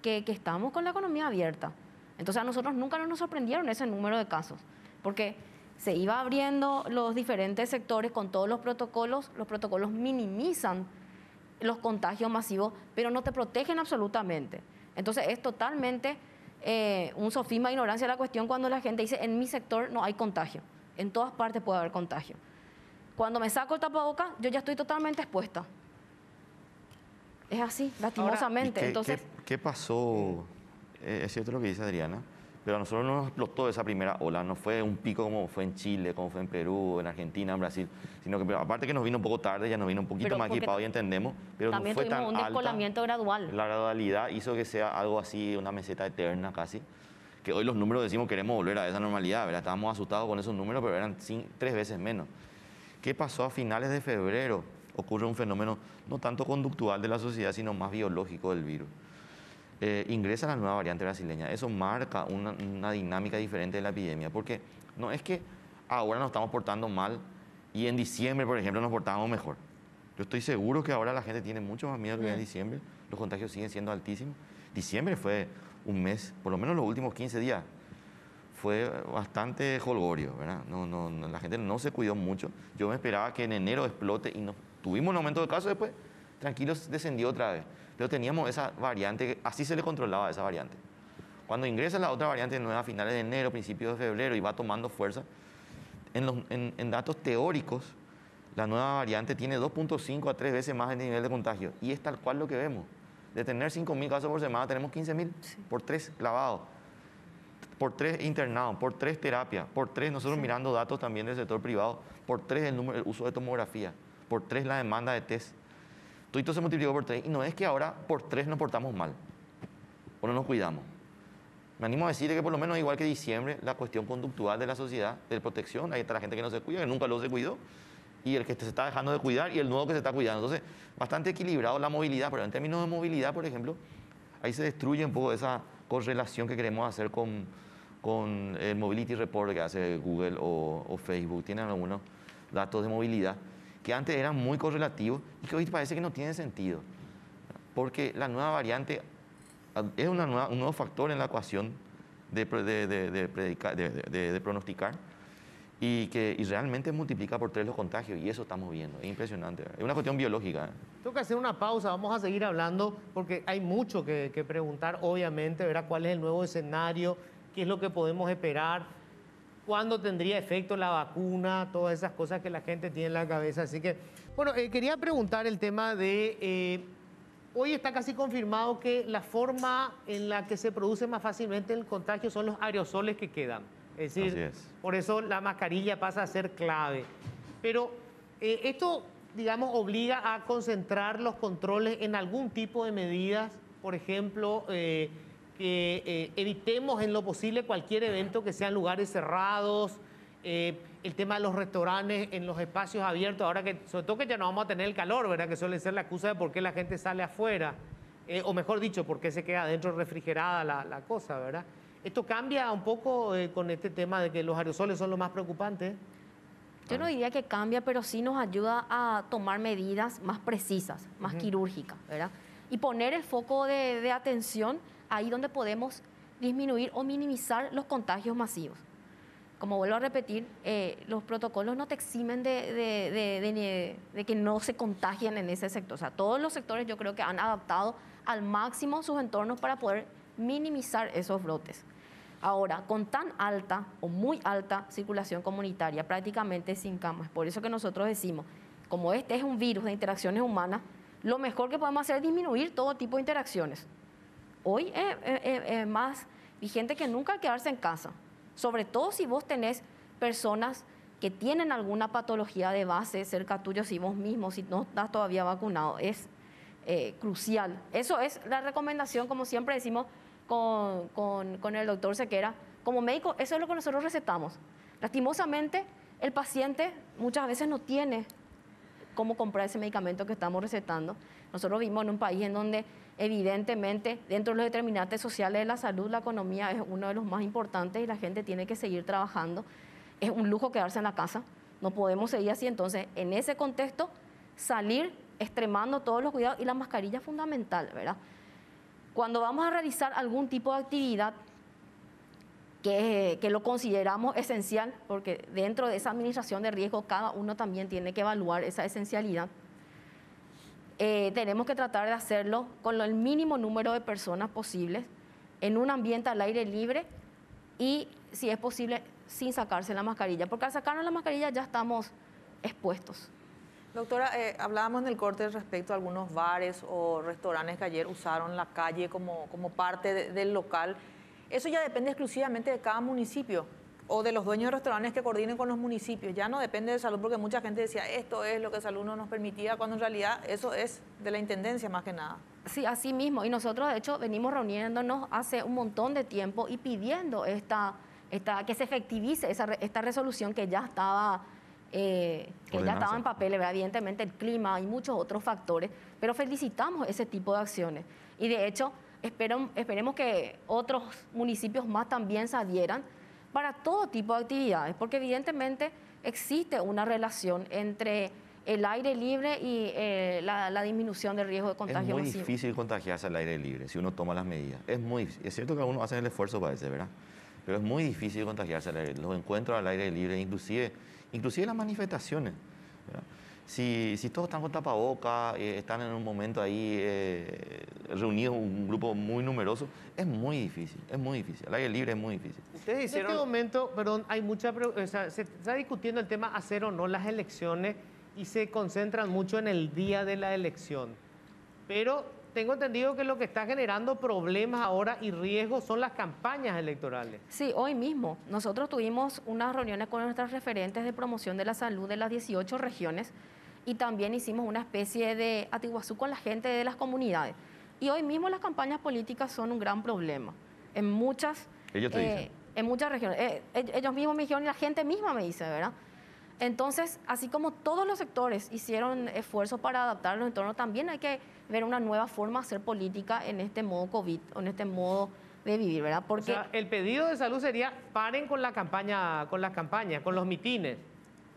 que estamos con la economía abierta. Entonces a nosotros nunca nos sorprendieron ese número de casos, porque se iba abriendo los diferentes sectores con todos los protocolos minimizan los contagios masivos, pero no te protegen absolutamente. Entonces es totalmente un sofisma de ignorancia la cuestión cuando la gente dice, en mi sector no hay contagio, en todas partes puede haber contagio. Cuando me saco el tapaboca, yo ya estoy totalmente expuesta. Es así, lastimosamente. ¿Qué pasó? Es cierto lo que dice Adriana, pero a nosotros no nos explotó esa primera ola, no fue un pico como fue en Chile, como fue en Perú, en Argentina, en Brasil, sino que aparte que nos vino un poco tarde, ya nos vino un poquito Pero más porque equipado y entendemos, pero no también fue tan tuvimos un alta. descolamiento gradual. La gradualidad hizo que sea algo así, una meseta eterna casi, que hoy los números decimos queremos volver a esa normalidad, ¿verdad? Estábamos asustados con esos números, pero eran 3 veces menos. ¿Qué pasó a finales de febrero? Ocurre un fenómeno no tanto conductual de la sociedad, sino más biológico del virus. Ingresa la nueva variante brasileña. Eso marca una dinámica diferente de la epidemia, porque no es que ahora nos estamos portando mal y en diciembre, por ejemplo, nos portábamos mejor. Yo estoy seguro que ahora la gente tiene mucho más miedo que en diciembre. Los contagios siguen siendo altísimos. Diciembre fue un mes, por lo menos los últimos 15 días, fue bastante jolgorio, ¿verdad? La gente no se cuidó mucho. Yo me esperaba que en enero explote y tuvimos un aumento de casos, después tranquilos descendió otra vez. pero teníamos esa variante, así se le controlaba esa variante. Cuando ingresa la otra variante nueva a finales de enero, principios de febrero y va tomando fuerza, en datos teóricos, la nueva variante tiene 2.5 a 3 veces más el nivel de contagio. Y es tal cual lo que vemos. De tener 5.000 casos por semana, tenemos 15.000 por 3 clavados, por 3 internados, por 3 terapias, por 3, nosotros mirando datos también del sector privado, por 3 el uso de tomografía, por 3 la demanda de test. Todo esto se multiplicó por 3. Y no es que ahora por 3 nos portamos mal o no nos cuidamos. Me animo a decir que por lo menos igual que diciembre, la cuestión conductual de la sociedad, de protección, ahí está la gente que no se cuida, que nunca lo se cuidó, y el que se está dejando de cuidar y el nuevo que se está cuidando. Entonces, bastante equilibrado la movilidad, pero en términos de movilidad, por ejemplo, ahí se destruye un poco esa correlación que queremos hacer con el Mobility Report que hace Google o Facebook. Tienen algunos datos de movilidad que antes eran muy correlativos y que hoy parece que no tienen sentido, porque la nueva variante es un nuevo factor en la ecuación de pronosticar y realmente multiplica por 3 los contagios, y eso estamos viendo. Es impresionante, es una cuestión biológica. Tengo que hacer una pausa, vamos a seguir hablando porque hay mucho que preguntar, obviamente, ¿verdad? ¿Cuál es el nuevo escenario? ¿Qué es lo que podemos esperar? ¿Cuándo tendría efecto la vacuna? Todas esas cosas que la gente tiene en la cabeza. Así que, bueno, quería preguntar el tema de... hoy está casi confirmado que la forma en la que se produce más fácilmente el contagio son los aerosoles que quedan. Es decir, por eso la mascarilla pasa a ser clave. Pero esto, digamos, obliga a concentrar los controles en algún tipo de medidas. Por ejemplo, que evitemos en lo posible cualquier evento que sea en lugares cerrados. El tema de los restaurantes en los espacios abiertos, ahora que, sobre todo que ya no vamos a tener el calor, ¿verdad? Que suele ser la excusa de por qué la gente sale afuera. O mejor dicho, por qué se queda adentro refrigerada la cosa, ¿verdad? ¿Esto cambia un poco con este tema de que los aerosoles son lo más preocupante? Yo no diría que cambia, pero sí nos ayuda a tomar medidas más precisas, más quirúrgicas, ¿verdad? Y poner el foco de atención ahí donde podemos disminuir o minimizar los contagios masivos. Como vuelvo a repetir, los protocolos no te eximen de que no se contagien en ese sector. O sea, todos los sectores yo creo que han adaptado al máximo sus entornos para poder minimizar esos brotes. Ahora, con tan alta o muy alta circulación comunitaria, prácticamente sin camas, por eso que nosotros decimos, como este es un virus de interacciones humanas, lo mejor que podemos hacer es disminuir todo tipo de interacciones. Hoy es más vigente que nunca quedarse en casa, sobre todo si vos tenés personas que tienen alguna patología de base cerca tuyo, si vos mismo, si no estás todavía vacunado, es crucial. Eso es la recomendación, como siempre decimos con el doctor Sequera. Como médico, eso es lo que nosotros recetamos. Lastimosamente, el paciente muchas veces no tiene cómo comprar ese medicamento que estamos recetando. Nosotros vivimos en un país en donde evidentemente dentro de los determinantes sociales de la salud, la economía es uno de los más importantes y la gente tiene que seguir trabajando. Es un lujo quedarse en la casa, no podemos seguir así. Entonces, en ese contexto, salir extremando todos los cuidados, y la mascarilla es fundamental, ¿verdad? Cuando vamos a realizar algún tipo de actividad que lo consideramos esencial, porque dentro de esa administración de riesgo cada uno también tiene que evaluar esa esencialidad, tenemos que tratar de hacerlo con el mínimo número de personas posibles, en un ambiente al aire libre y, si es posible, sin sacarse la mascarilla, porque al sacarnos la mascarilla ya estamos expuestos. Doctora, hablábamos en el corte respecto a algunos bares o restaurantes que ayer usaron la calle como parte del local. Eso ya depende exclusivamente de cada municipio o de los dueños de restaurantes que coordinen con los municipios. Ya no depende de salud, porque mucha gente decía esto es lo que salud no nos permitía, cuando en realidad eso es de la intendencia más que nada. Sí, así mismo. Y nosotros, de hecho, venimos reuniéndonos hace un montón de tiempo y pidiendo que se efectivice esta resolución que ya estaba... que ya estaba en papel, ¿verdad? Evidentemente el clima y muchos otros factores, pero felicitamos ese tipo de acciones. Y de hecho, esperemos que otros municipios más también se adhieran para todo tipo de actividades, porque evidentemente existe una relación entre el aire libre y la disminución del riesgo de contagio masivo. Es muy difícil contagiarse al aire libre si uno toma las medidas. Es cierto que algunos hacen el esfuerzo para eso, ¿verdad? Pero es muy difícil contagiarse al aire libre. Los encuentros al aire libre, inclusive las manifestaciones, ¿verdad? si todos están con tapabocas, están en un momento ahí reunidos, un grupo muy numeroso, es muy difícil, es muy difícil. El aire libre es muy difícil. Ustedes En hicieron... este momento, perdón, hay mucha, o sea, se está discutiendo el tema hacer o no las elecciones y se concentran mucho en el día de la elección. Pero tengo entendido que lo que está generando problemas ahora y riesgos son las campañas electorales. Sí, hoy mismo nosotros tuvimos unas reuniones con nuestras referentes de promoción de la salud de las 18 regiones y también hicimos una especie de atiguazú con la gente de las comunidades. Y hoy mismo las campañas políticas son un gran problema en muchas, Ellos te dicen. en muchas regiones. Ellos mismos me dijeron y la gente misma me dice, ¿verdad? Entonces, así como todos los sectores hicieron esfuerzos para adaptar los entornos, también hay que ver una nueva forma de hacer política en este modo COVID, en este modo de vivir, ¿verdad? O Porque sea, el pedido de salud sería paren con la campaña, con las campañas, con los mitines.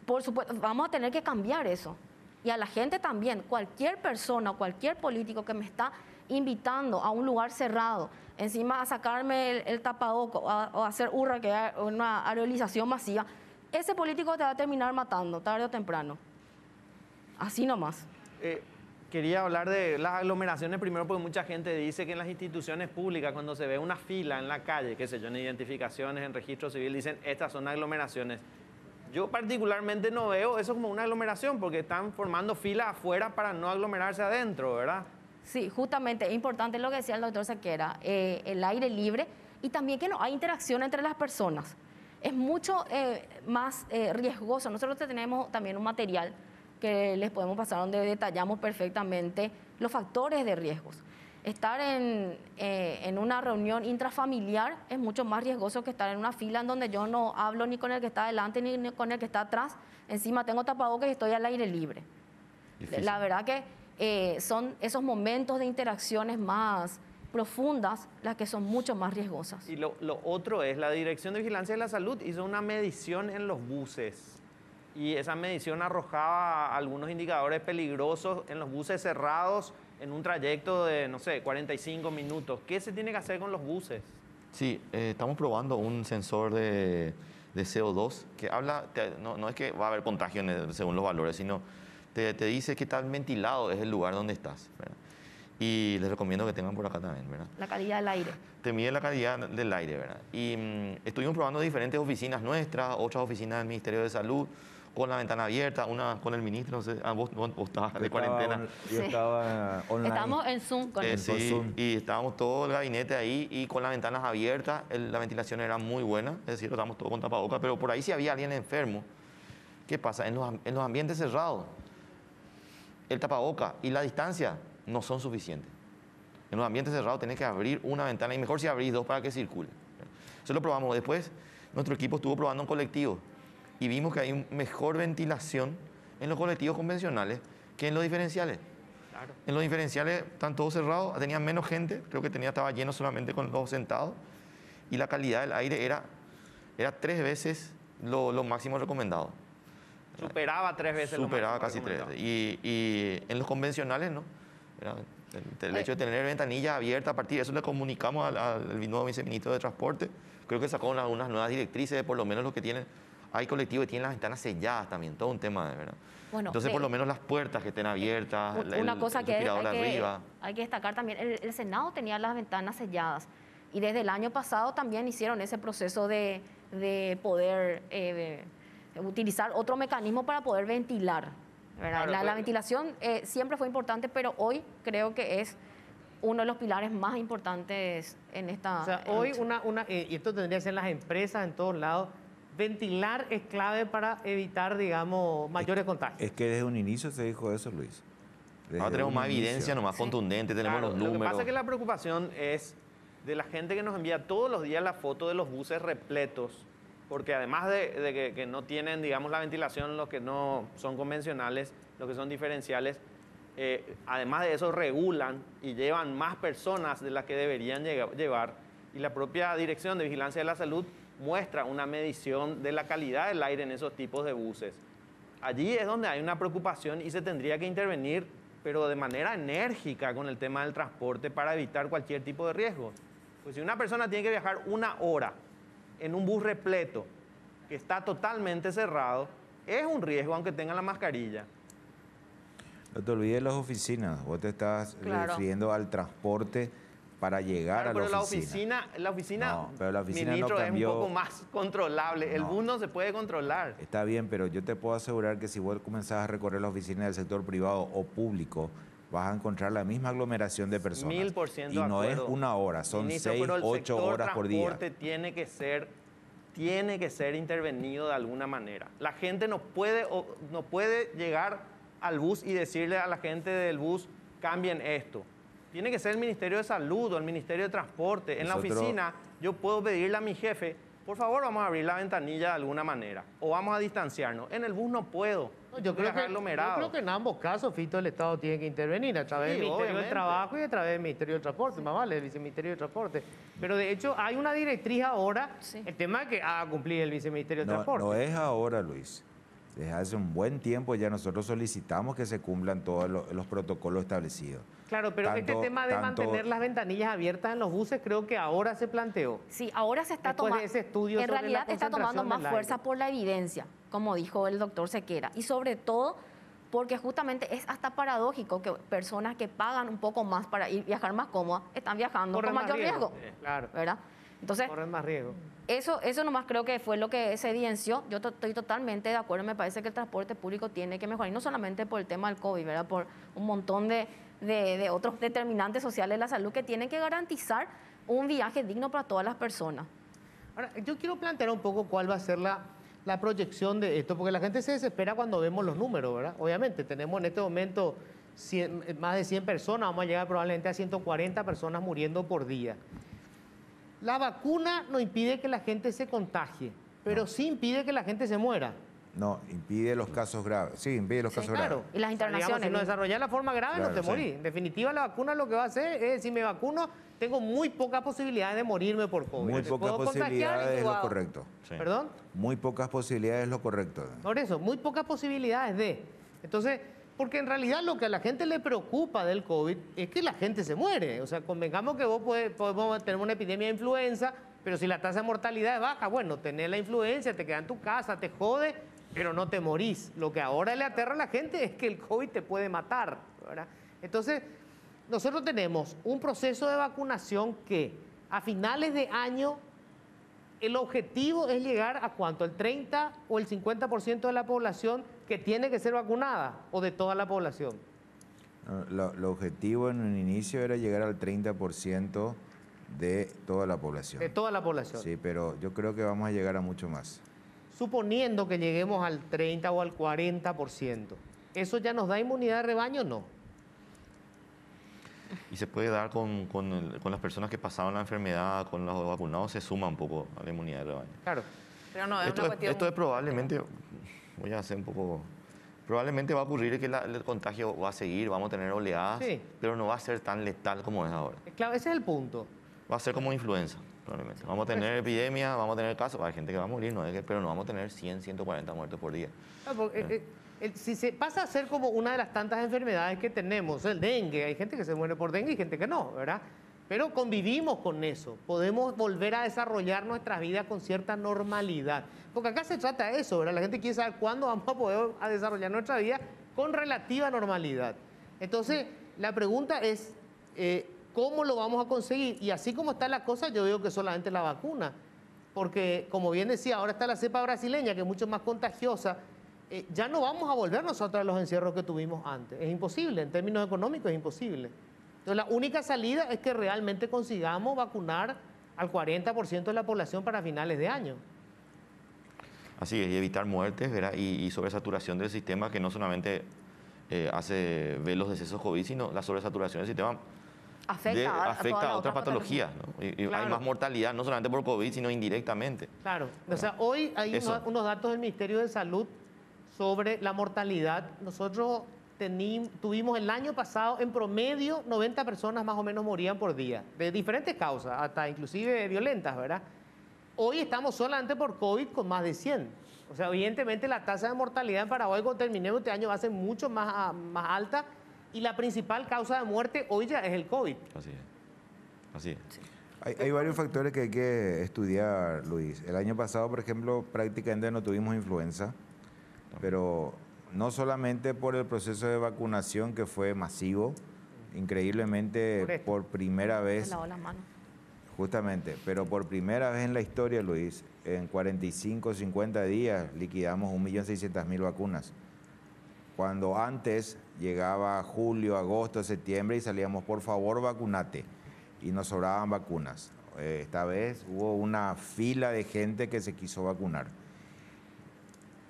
por supuesto, vamos a tener que cambiar eso. Y a la gente también, cualquier persona, cualquier político que me está invitando a un lugar cerrado, encima a sacarme el tapaboco o a hacer una aerolización masiva, ese político te va a terminar matando, tarde o temprano. Así nomás. Quería hablar de las aglomeraciones primero porque mucha gente dice que en las instituciones públicas cuando se ve una fila en la calle, qué sé yo, en identificaciones, en registro civil, dicen estas son aglomeraciones. Yo particularmente no veo eso como una aglomeración porque están formando filas afuera para no aglomerarse adentro, ¿verdad? Sí, justamente es importante lo que decía el doctor Sequera, el aire libre y también que no hay interacción entre las personas. Es mucho más riesgoso. Nosotros tenemos también un material que les podemos pasar donde detallamos perfectamente los factores de riesgos. Estar en una reunión intrafamiliar es mucho más riesgoso que estar en una fila en donde yo no hablo ni con el que está adelante ni con el que está atrás. Encima tengo tapabocas y estoy al aire libre. Difícil. La verdad que son esos momentos de interacciones más profundas las que son mucho más riesgosas. Y lo otro es, la Dirección de Vigilancia de la Salud hizo una medición en los buses y esa medición arrojaba algunos indicadores peligrosos en los buses cerrados en un trayecto de, no sé, 45 minutos. ¿Qué se tiene que hacer con los buses? Sí, estamos probando un sensor de CO2 que habla, no es que va a haber contagio según los valores, sino te dice qué tan ventilado es el lugar donde estás, ¿verdad? Y les recomiendo que tengan por acá también, ¿verdad? La calidad del aire. Te mide la calidad del aire, ¿verdad? Y estuvimos probando diferentes oficinas nuestras, otras oficinas del Ministerio de Salud, con la ventana abierta, una con el ministro, no sé, vos estabas de cuarentena. Yo estaba online. Estamos en Zoom con eso. Sí, Zoom. y estábamos todo el gabinete ahí y con las ventanas abiertas, la ventilación era muy buena, es decir, estábamos todos con tapabocas, pero por ahí si había alguien enfermo, ¿qué pasa? En los ambientes cerrados, el tapaboca y la distancia no son suficientes. En los ambientes cerrados tenés que abrir una ventana y mejor si abrís dos para que circule. Eso lo probamos. Después, nuestro equipo estuvo probando en colectivos y vimos que hay mejor ventilación en los colectivos convencionales que en los diferenciales. Claro. En los diferenciales están todos cerrados, tenían menos gente, creo que estaba lleno solamente con los sentados y la calidad del aire era 3 veces lo máximo recomendado. Superaba 3 veces Superaba lo máximo casi 3 recomendado. veces. Y en los convencionales, ¿no? El hecho de tener ventanillas abiertas, a partir de eso le comunicamos al nuevo viceministro de Transporte. Creo que sacó unas nuevas directrices, por lo menos los que tienen. Hay colectivos que tienen las ventanas selladas también, todo un tema, ¿verdad? Bueno, entonces, por lo menos las puertas que estén abiertas, una cosa el que respirador arriba. hay que destacar también, el Senado tenía las ventanas selladas y desde el año pasado también hicieron ese proceso de poder utilizar otro mecanismo para poder ventilar, ¿verdad? Claro, La pero- ventilación siempre fue importante, pero hoy creo que es uno de los pilares más importantes en esta... O sea, hoy y esto tendría que ser en las empresas, en todos lados, ventilar es clave para evitar, digamos, mayores contagios. Es que desde un inicio se dijo eso, Luis. Desde Ahora tenemos un más inicio. evidencia, más contundente, tenemos Claro, los Lo que números. pasa es que la preocupación es de la gente que nos envía todos los días la foto de los buses repletos, porque además de que no tienen, digamos, la ventilación, los que no son convencionales, los que son diferenciales, además de eso regulan y llevan más personas de las que deberían llevar. Y la propia Dirección de Vigilancia de la Salud muestra una medición de la calidad del aire en esos tipos de buses. Allí es donde hay una preocupación y se tendría que intervenir, pero de manera enérgica con el tema del transporte para evitar cualquier tipo de riesgo. Pues si una persona tiene que viajar 1 hora en un bus repleto que está totalmente cerrado, es un riesgo aunque tenga la mascarilla. No te olvides de las oficinas. Vos te estás Claro. refiriendo al transporte para llegar Claro, a pero la oficina. la oficina, No, pero la oficina ministro, no es un cambió. poco más controlable. El No. bus no se puede controlar. Está bien, pero yo te puedo asegurar que si vos comenzás a recorrer las oficinas del sector privado o público, vas a encontrar la misma aglomeración de personas. 1000% Y de no es acuerdo. una hora, son Ministro, 6, pero el 8 sector horas por día. transporte tiene que ser intervenido de alguna manera. La gente no puede llegar al bus y decirle a la gente del bus, cambien esto. Tiene que ser el Ministerio de Salud o el Ministerio de Transporte. En la Nosotros- oficina yo puedo pedirle a mi jefe, por favor vamos a abrir la ventanilla de alguna manera o vamos a distanciarnos. En el bus no puedo. No, yo creo que en ambos casos, Fito, el Estado tiene que intervenir a través Sí, del Ministerio del obviamente. Trabajo y a través del Ministerio del Transporte, más vale, el Viceministerio de Transporte. Pero de hecho hay una directriz ahora, Sí. el tema es que haga cumplir el Viceministerio del No, Transporte. no es ahora, Luis. Desde hace un buen tiempo ya nosotros solicitamos que se cumplan todos los protocolos establecidos. Claro, pero este Tanto- tema de tanto- mantener las ventanillas abiertas en los buses creo que ahora se planteó. Sí, ahora se está Después de tomando, ese estudio en sobre la realidad está tomando concentración más del fuerza aire. por la evidencia, como dijo el doctor Sequera, y sobre todo porque justamente es hasta paradójico que personas que pagan un poco más para ir viajar más cómodas están viajando Corren con más mayor riesgo, Claro, ¿verdad? Entonces, corren más riesgo. eso nomás creo que fue lo que se evidenció. Yo estoy totalmente de acuerdo, me parece que el transporte público tiene que mejorar, y no solamente por el tema del COVID, ¿verdad? Por un montón de otros determinantes sociales de la salud que tienen que garantizar un viaje digno para todas las personas. Ahora, yo quiero plantear un poco cuál va a ser la proyección de esto, porque la gente se desespera cuando vemos los números, ¿verdad? Obviamente, tenemos en este momento más de 100 personas, vamos a llegar probablemente a 140 personas muriendo por día. La vacuna no impide que la gente se contagie, pero sí impide que la gente se muera. No, impide los casos graves. Sí, impide los casos Claro. graves. Y las O sea, digamos, internaciones, si no ¿no? desarrollas la forma grave, Claro, no te sí. morís. En definitiva, la vacuna lo que va a hacer es, si me vacuno, tengo muy pocas posibilidades de morirme por COVID. Muy Me pocas puedo contagiar posibilidades es lo igual. correcto. Sí. ¿Perdón? Muy pocas posibilidades es lo correcto. Por eso, muy pocas posibilidades de. Entonces, porque en realidad lo que a la gente le preocupa del COVID es que la gente se muere. O sea, convengamos que podemos tener una epidemia de influenza, pero si la tasa de mortalidad es baja, bueno, tenés la influencia, te quedas en tu casa, te jode, pero no te morís. Lo que ahora le aterra a la gente es que el COVID te puede matar, ¿verdad? Entonces, nosotros tenemos un proceso de vacunación que a finales de año el objetivo es llegar a cuánto, el 30 o el 50% de la población que tiene que ser vacunada o de toda la población. Lo objetivo en un inicio era llegar al 30% de toda la población. De toda la población. Sí, pero yo creo que vamos a llegar a mucho más. Suponiendo que lleguemos al 30 o al 40%, ¿eso ya nos da inmunidad de rebaño o no? Y se puede dar con las personas que pasaron la enfermedad, con los vacunados, se suma un poco a la inmunidad de rebaño. Claro. Pero no, es Esto una es, cuestión... esto es probablemente, voy a hacer un poco, probablemente va a ocurrir que el contagio va a seguir, vamos a tener oleadas, Sí. pero no va a ser tan letal como es ahora. Claro, ese es el punto. Va a ser como influenza, probablemente. Vamos a tener epidemia, vamos a tener casos, hay gente que va a morir, pero no vamos a tener 100, 140 muertos por día. Claro, porque, si se pasa a ser como una de las tantas enfermedades que tenemos, el dengue, hay gente que se muere por dengue y gente que no, ¿verdad? Pero convivimos con eso, podemos volver a desarrollar nuestras vidas con cierta normalidad. Porque acá se trata de eso, ¿verdad? La gente quiere saber cuándo vamos a poder desarrollar nuestra vida con relativa normalidad. Entonces, la pregunta es, ¿cómo lo vamos a conseguir? Y así como está la cosa, yo veo que solamente la vacuna. Porque, como bien decía, ahora está la cepa brasileña, que es mucho más contagiosa. Ya no vamos a volver nosotros a los encierros que tuvimos antes. Es imposible, en términos económicos es imposible. Entonces, la única salida es que realmente consigamos vacunar al 40% de la población para finales de año. Así es, y evitar muertes, ¿verdad? Y sobresaturación del sistema, que no solamente hace ver los decesos COVID, sino la sobresaturación del sistema afecta a otras patologías, ¿no? Y Claro. hay más mortalidad, no solamente por COVID, sino indirectamente. Claro, o sea, hoy hay Eso. unos datos del Ministerio de Salud sobre la mortalidad. Nosotros tuvimos el año pasado, en promedio, 90 personas más o menos morían por día, de diferentes causas, hasta inclusive violentas, ¿verdad? Hoy estamos solamente por COVID con más de 100. O sea, evidentemente la tasa de mortalidad en Paraguay cuando terminemos este año va a ser mucho más alta y la principal causa de muerte hoy ya es el COVID. Así es. Así es. Hay varios factores que hay que estudiar, Luis. El año pasado, por ejemplo, prácticamente no tuvimos influenza, pero no solamente por el proceso de vacunación que fue masivo, increíblemente por primera Se vez, lavó las manos. justamente, pero por primera vez en la historia, Luis, en 45, 50 días liquidamos 1.600.000 vacunas. Cuando antes llegaba julio, agosto, septiembre y salíamos, por favor, vacunate, y nos sobraban vacunas. Esta vez hubo una fila de gente que se quiso vacunar.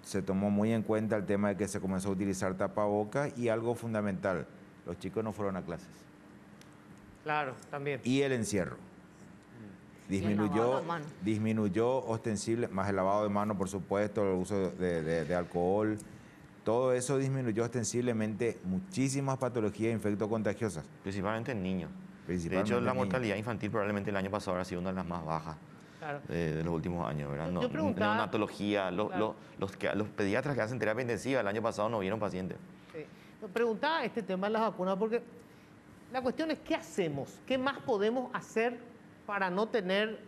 Se tomó muy en cuenta el tema de que se comenzó a utilizar tapabocas y algo fundamental, los chicos no fueron a clases. Claro, también. Y el encierro. Y el lavado Disminuyó, de manos. disminuyó ostensible, más el lavado de manos, por supuesto, el uso de alcohol. Todo eso disminuyó ostensiblemente muchísimas patologías infectocontagiosas. Principalmente en niños. De Principalmente hecho, la en mortalidad infantil probablemente el año pasado habrá sido una de las más bajas Claro. de los últimos años, ¿verdad? Yo preguntaba- Neonatología, Claro. los pediatras que hacen terapia intensiva el año pasado no vieron pacientes. Sí. Me preguntaba este tema de las vacunas porque la cuestión es, ¿qué hacemos? ¿Qué más podemos hacer para no tener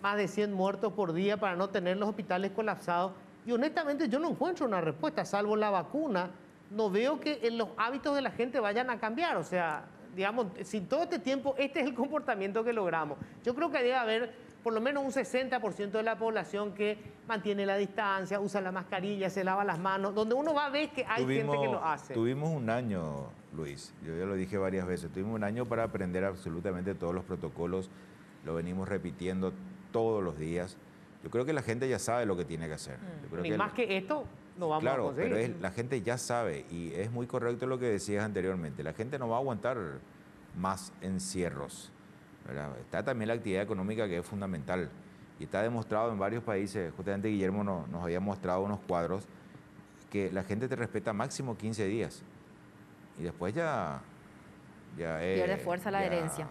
más de 100 muertos por día, para no tener los hospitales colapsados? Y honestamente yo no encuentro una respuesta, salvo la vacuna. No veo que en los hábitos de la gente vayan a cambiar. O sea, digamos, si todo este tiempo este es el comportamiento que logramos, yo creo que debe haber por lo menos un 60% de la población que mantiene la distancia, usa la mascarilla, se lava las manos, donde uno va a ver que hay gente que lo hace. Tuvimos un año, Luis, yo ya lo dije varias veces, tuvimos un año para aprender absolutamente todos los protocolos, lo venimos repitiendo todos los días. Yo creo que la gente ya sabe lo que tiene que hacer. Yo creo Ni que más que esto no vamos a claro, conseguir. pero la gente ya sabe y es muy correcto lo que decías anteriormente. La gente no va a aguantar más encierros, ¿verdad? Está también la actividad económica que es fundamental y está demostrado en varios países. Justamente Guillermo nos había mostrado unos cuadros que la gente te respeta máximo 15 días y después ya Pierde fuerza la herencia.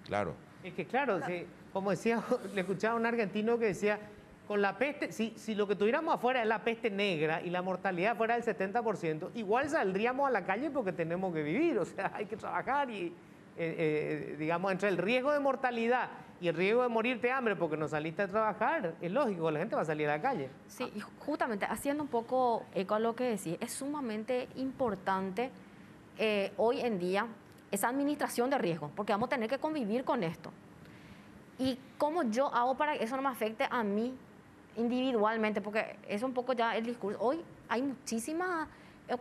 Claro. Es que claro, sí, como decía, le escuchaba a un argentino que decía, con la peste, si lo que tuviéramos afuera es la peste negra y la mortalidad fuera del 70%, igual saldríamos a la calle porque tenemos que vivir, o sea, hay que trabajar y, digamos, entre el riesgo de mortalidad y el riesgo de morirte de hambre porque no saliste a trabajar, es lógico, la gente va a salir a la calle. Sí, y justamente haciendo un poco eco a lo que decís, es sumamente importante hoy en día esa administración de riesgo, porque vamos a tener que convivir con esto. ¿Y cómo yo hago para que eso no me afecte a mí individualmente? Porque es un poco ya el discurso. Hoy hay muchísimos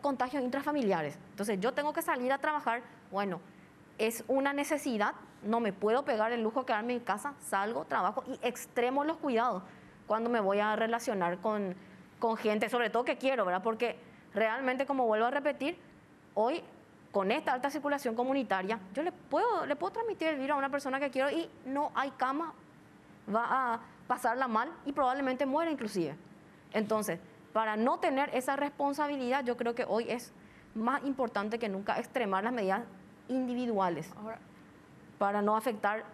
contagios intrafamiliares. Entonces yo tengo que salir a trabajar. Bueno, es una necesidad. No me puedo pegar el lujo de quedarme en casa. Salgo, trabajo y extremo los cuidados cuando me voy a relacionar con gente, sobre todo que quiero, ¿verdad? Porque realmente, como vuelvo a repetir, hoy con esta alta circulación comunitaria, yo le puedo transmitir el virus a una persona que quiero y no hay cama, va a pasarla mal y probablemente muera inclusive. Entonces, para no tener esa responsabilidad, yo creo que hoy es más importante que nunca extremar las medidas individuales para no afectar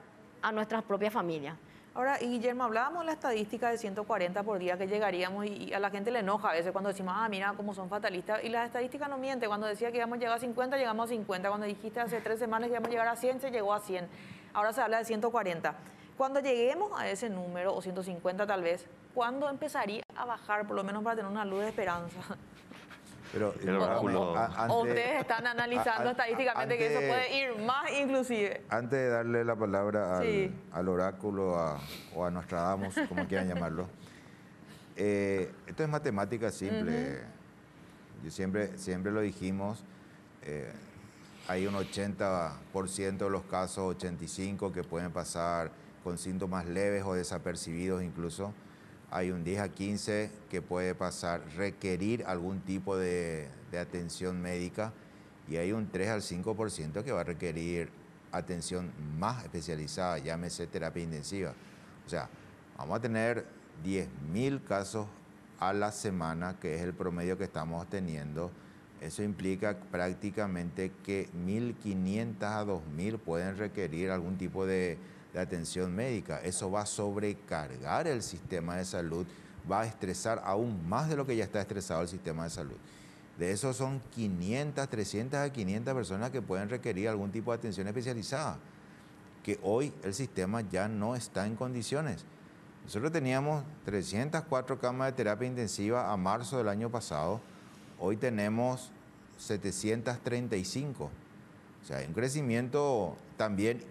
a nuestras propias familias. Ahora, y Guillermo, hablábamos de la estadística de 140 por día que llegaríamos y a la gente le enoja a veces cuando decimos, mira cómo son fatalistas. Y las estadísticas no mienten. Cuando decía que íbamos a llegar a 50, llegamos a 50. Cuando dijiste hace 3 semanas que íbamos a llegar a 100, se llegó a 100. Ahora se habla de 140. Cuando lleguemos a ese número, o 150 tal vez, ¿cuándo empezaría a bajar, por lo menos para tener una luz de esperanza? Pero El oráculo. ¿O ustedes están analizando estadísticamente que eso puede ir más inclusive? Antes de darle la palabra Sí. al oráculo o a Nostradamus, como quieran llamarlo, esto es matemática simple. Yo siempre lo dijimos, hay un 80% de los casos, 85% que pueden pasar con síntomas leves o desapercibidos incluso. Hay un 10 a 15 que puede pasar, requerir algún tipo de atención médica y hay un 3 al 5% que va a requerir atención más especializada, llámese terapia intensiva. O sea, vamos a tener 10.000 casos a la semana, que es el promedio que estamos teniendo. Eso implica prácticamente que 1.500 a 2.000 pueden requerir algún tipo de atención médica. Eso va a sobrecargar el sistema de salud, va a estresar aún más de lo que ya está estresado el sistema de salud. De esos son 500, 300 a 500 personas que pueden requerir algún tipo de atención especializada, que hoy el sistema ya no está en condiciones. Nosotros teníamos 304 camas de terapia intensiva a marzo del año pasado, hoy tenemos 735. O sea, hay un crecimiento también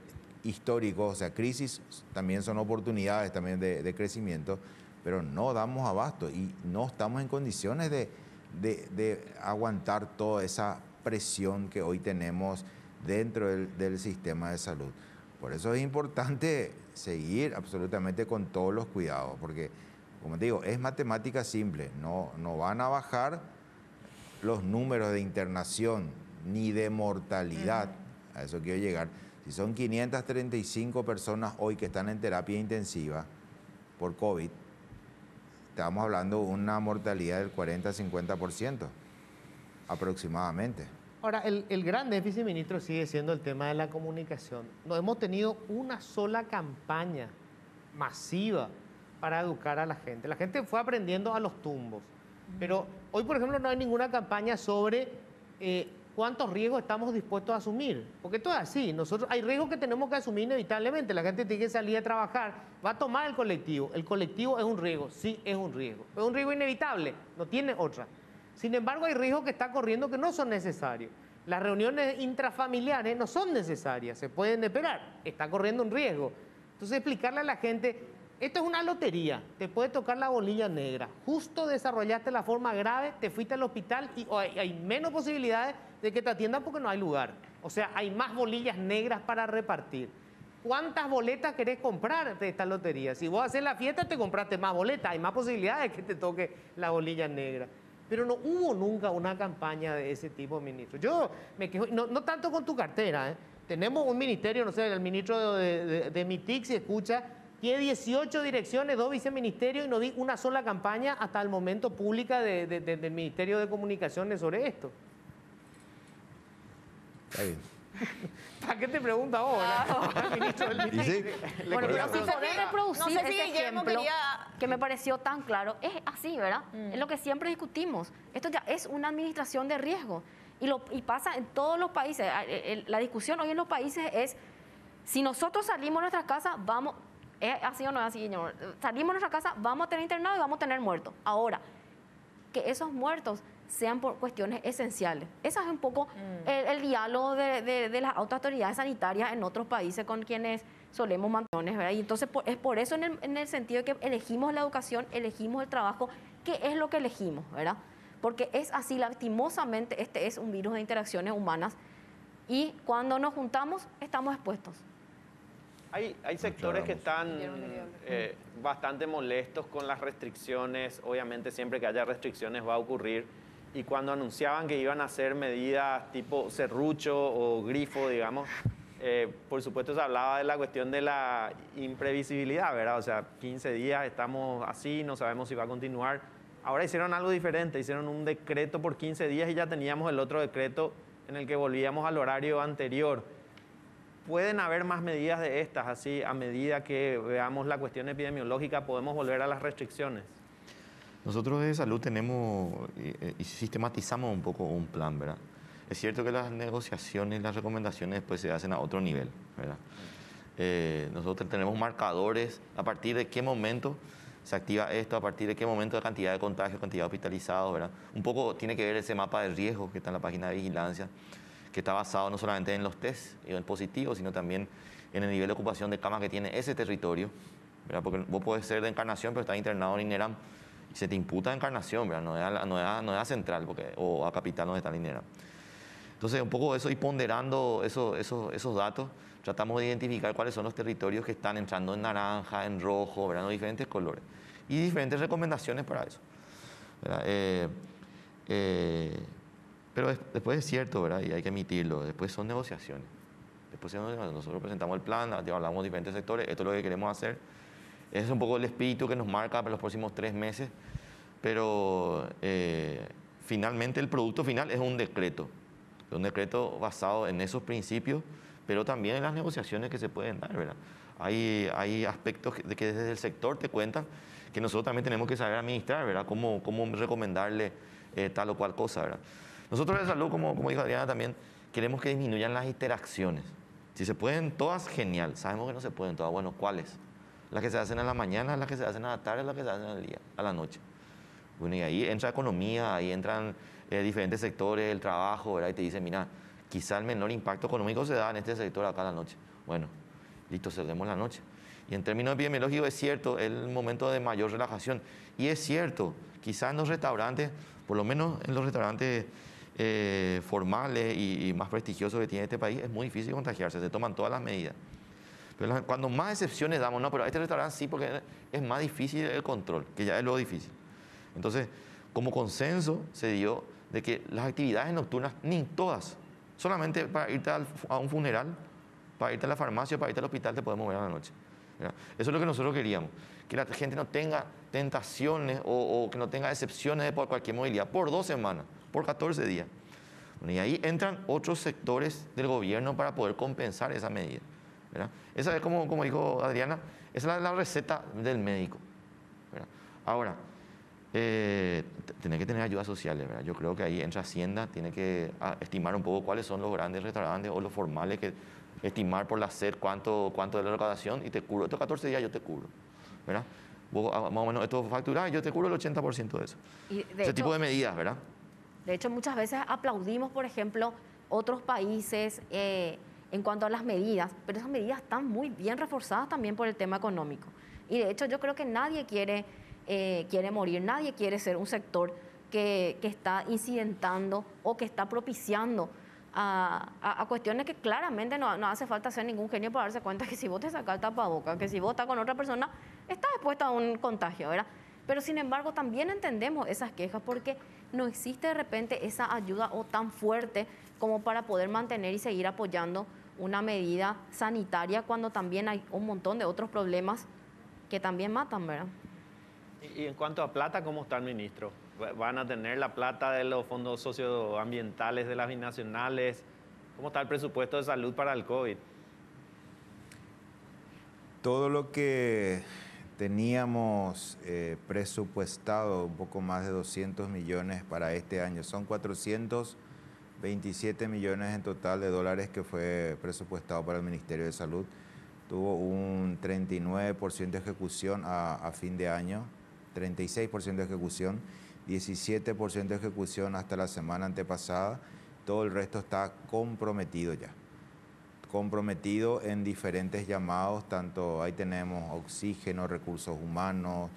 histórico, o sea, crisis también son oportunidades también de crecimiento, pero no damos abasto y no estamos en condiciones de aguantar toda esa presión que hoy tenemos dentro del sistema de salud. Por eso es importante seguir absolutamente con todos los cuidados, porque, como te digo, es matemática simple, no van a bajar los números de internación ni de mortalidad, a eso quiero llegar. Si son 535 personas hoy que están en terapia intensiva por COVID, estamos hablando de una mortalidad del 40-50% aproximadamente. Ahora, el gran déficit, ministro, sigue siendo el tema de la comunicación. No hemos tenido una sola campaña masiva para educar a la gente. La gente fue aprendiendo a los tumbos. Pero hoy, por ejemplo, no hay ninguna campaña sobre cuántos riesgos estamos dispuestos a asumir. Porque todo es así. Nosotros hay riesgos que tenemos que asumir inevitablemente. La gente tiene que salir a trabajar, va a tomar el colectivo. El colectivo es un riesgo, sí es un riesgo. Es un riesgo inevitable, no tiene otra. Sin embargo, hay riesgos que está corriendo que no son necesarios. Las reuniones intrafamiliares no son necesarias, se pueden esperar. Está corriendo un riesgo. Entonces, explicarle a la gente, esto es una lotería, te puede tocar la bolilla negra. Justo desarrollaste la forma grave, te fuiste al hospital y hay menos posibilidades de que te atiendan porque no hay lugar. O sea, hay más bolillas negras para repartir. ¿Cuántas boletas querés comprar de esta lotería? Si vos haces la fiesta, te compraste más boletas, hay más posibilidades de que te toque la bolilla negra. Pero no hubo nunca una campaña de ese tipo, ministro. Yo me quejo, no tanto con tu cartera, ¿eh? Tenemos un ministerio, no sé, el ministro de MITIC, si escucha, tiene 18 direcciones, 2 viceministerios y no vi una sola campaña hasta el momento pública del Ministerio de Comunicaciones sobre esto. Está bien. ¿Para qué te pregunto ahora? Ministro del MITIC. Sí. Bueno, pero si podés reproducir no sé si ese Guillermo ejemplo quería- que me pareció tan claro, es así, ¿verdad? Es lo que siempre discutimos. Esto ya es una administración de riesgo y pasa en todos los países. La discusión hoy en los países es, si nosotros salimos de nuestras casas, vamos, ¿es así o no es así, Guillermo? Salimos de nuestra casa, vamos a tener internados y vamos a tener muertos. Ahora, que esos muertos sean por cuestiones esenciales. Ese es un poco el diálogo de las autoridades sanitarias en otros países con quienes solemos mantenernos, ¿verdad? Y entonces es por eso en el sentido de que elegimos la educación, elegimos el trabajo, ¿qué es lo que elegimos, verdad? Porque es así, lastimosamente, este es un virus de interacciones humanas y cuando nos juntamos estamos expuestos. Hay sectores que están bastante molestos con las restricciones. Obviamente siempre que haya restricciones va a ocurrir. Y cuando anunciaban que iban a hacer medidas tipo serrucho o grifo, digamos, por supuesto se hablaba de la cuestión de la imprevisibilidad, ¿verdad? O sea, 15 días estamos así, no sabemos si va a continuar. Ahora hicieron algo diferente, hicieron un decreto por 15 días y ya teníamos el otro decreto en el que volvíamos al horario anterior. ¿Pueden haber más medidas de estas, así, a medida que veamos la cuestión epidemiológica, podemos volver a las restricciones? Nosotros de salud tenemos y sistematizamos un poco un plan, ¿verdad? Es cierto que las negociaciones, las recomendaciones después se hacen a otro nivel, ¿verdad? Nosotros tenemos marcadores a partir de qué momento se activa esto, a partir de qué momento de cantidad de contagios, cantidad de hospitalizados, ¿verdad? Un poco tiene que ver ese mapa de riesgo que está en la página de vigilancia, que está basado no solamente en los test y en el positivo, sino también en el nivel de ocupación de camas que tiene ese territorio, ¿verdad? Porque vos podés ser de Encarnación, pero estás internado en INERAM y se te imputa Encarnación, ¿verdad? No es a Central o a Capital donde está el INERAM. Entonces, un poco eso y ponderando esos datos, tratamos de identificar cuáles son los territorios que están entrando en naranja, en rojo, ¿verdad? Los diferentes colores. Y diferentes recomendaciones para eso, ¿verdad? Pero después es cierto, ¿verdad? Y hay que admitirlo, después son negociaciones. Nosotros presentamos el plan, hablamos de diferentes sectores, esto es lo que queremos hacer. Ese es un poco el espíritu que nos marca para los próximos 3 meses, pero finalmente el producto final es un decreto basado en esos principios, pero también en las negociaciones que se pueden dar, ¿verdad? Hay aspectos que desde el sector te cuentan que nosotros también tenemos que saber administrar, ¿verdad? Cómo recomendarle tal o cual cosa, ¿verdad? Nosotros de salud, como dijo Adriana también, queremos que disminuyan las interacciones. Si se pueden todas, genial. Sabemos que no se pueden todas. Bueno, ¿cuáles? Las que se hacen a la mañana, las que se hacen a la tarde, las que se hacen al día, a la noche. Bueno, y ahí entra economía, ahí entran diferentes sectores, el trabajo, ¿verdad? Y te dicen, mira, quizá el menor impacto económico se da en este sector acá a la noche. Bueno, listo, cerremos la noche. Y en términos epidemiológicos es cierto, es el momento de mayor relajación. Y es cierto, quizás en los restaurantes, por lo menos en los restaurantes formales y más prestigiosos que tiene este país, es muy difícil contagiarse, se toman todas las medidas. Pero cuando más excepciones damos, no, pero a este restaurante sí, porque es más difícil el control, que ya es lo difícil. Entonces, como consenso se dio de que las actividades nocturnas, ni todas, solamente para irte a un funeral, para irte a la farmacia, para irte al hospital, te podemos ver a la noche. ¿Verdad? Eso es lo que nosotros queríamos, que la gente no tenga tentaciones o que no tenga excepciones por cualquier movilidad, por 2 semanas, por 14 días. Bueno, y ahí entran otros sectores del gobierno para poder compensar esa medida. ¿Verdad? Esa es como dijo Adriana, esa es la receta del médico. ¿Verdad? Ahora, tiene que tener ayudas sociales, ¿verdad? Yo creo que ahí entra Hacienda, tiene que estimar un poco cuáles son los grandes restaurantes o los formales, que estimar por la SER cuánto de la recaudación y te cubro. Estos 14 días yo te cubro, ¿verdad? Vos, más o menos esto facturás y yo te cubro el 80% de eso. Ese tipo de medidas, ¿verdad? De hecho, muchas veces aplaudimos, por ejemplo, otros países en cuanto a las medidas, pero esas medidas están muy bien reforzadas también por el tema económico. Y de hecho, yo creo que nadie quiere morir, nadie quiere ser un sector que está incidentando o que está propiciando a cuestiones que claramente no hace falta ser ningún genio para darse cuenta que si vos te sacas el tapabocas, que si vos estás con otra persona, estás expuesta a un contagio, ¿verdad? Pero sin embargo también entendemos esas quejas porque no existe de repente esa ayuda o tan fuerte como para poder mantener y seguir apoyando una medida sanitaria cuando también hay un montón de otros problemas que también matan, ¿verdad? Y en cuanto a plata, ¿cómo está el ministro? ¿Van a tener la plata de los fondos socioambientales de las binacionales? ¿Cómo está el presupuesto de salud para el COVID? Todo lo que teníamos presupuestado, un poco más de 200 millones para este año, son 427 millones en total de dólares que fue presupuestado para el Ministerio de Salud. Tuvo un 39% de ejecución a fin de año, 36% de ejecución, 17% de ejecución hasta la semana antepasada. Todo el resto está comprometido ya. Comprometido en diferentes llamados, tanto ahí tenemos oxígeno, recursos humanos,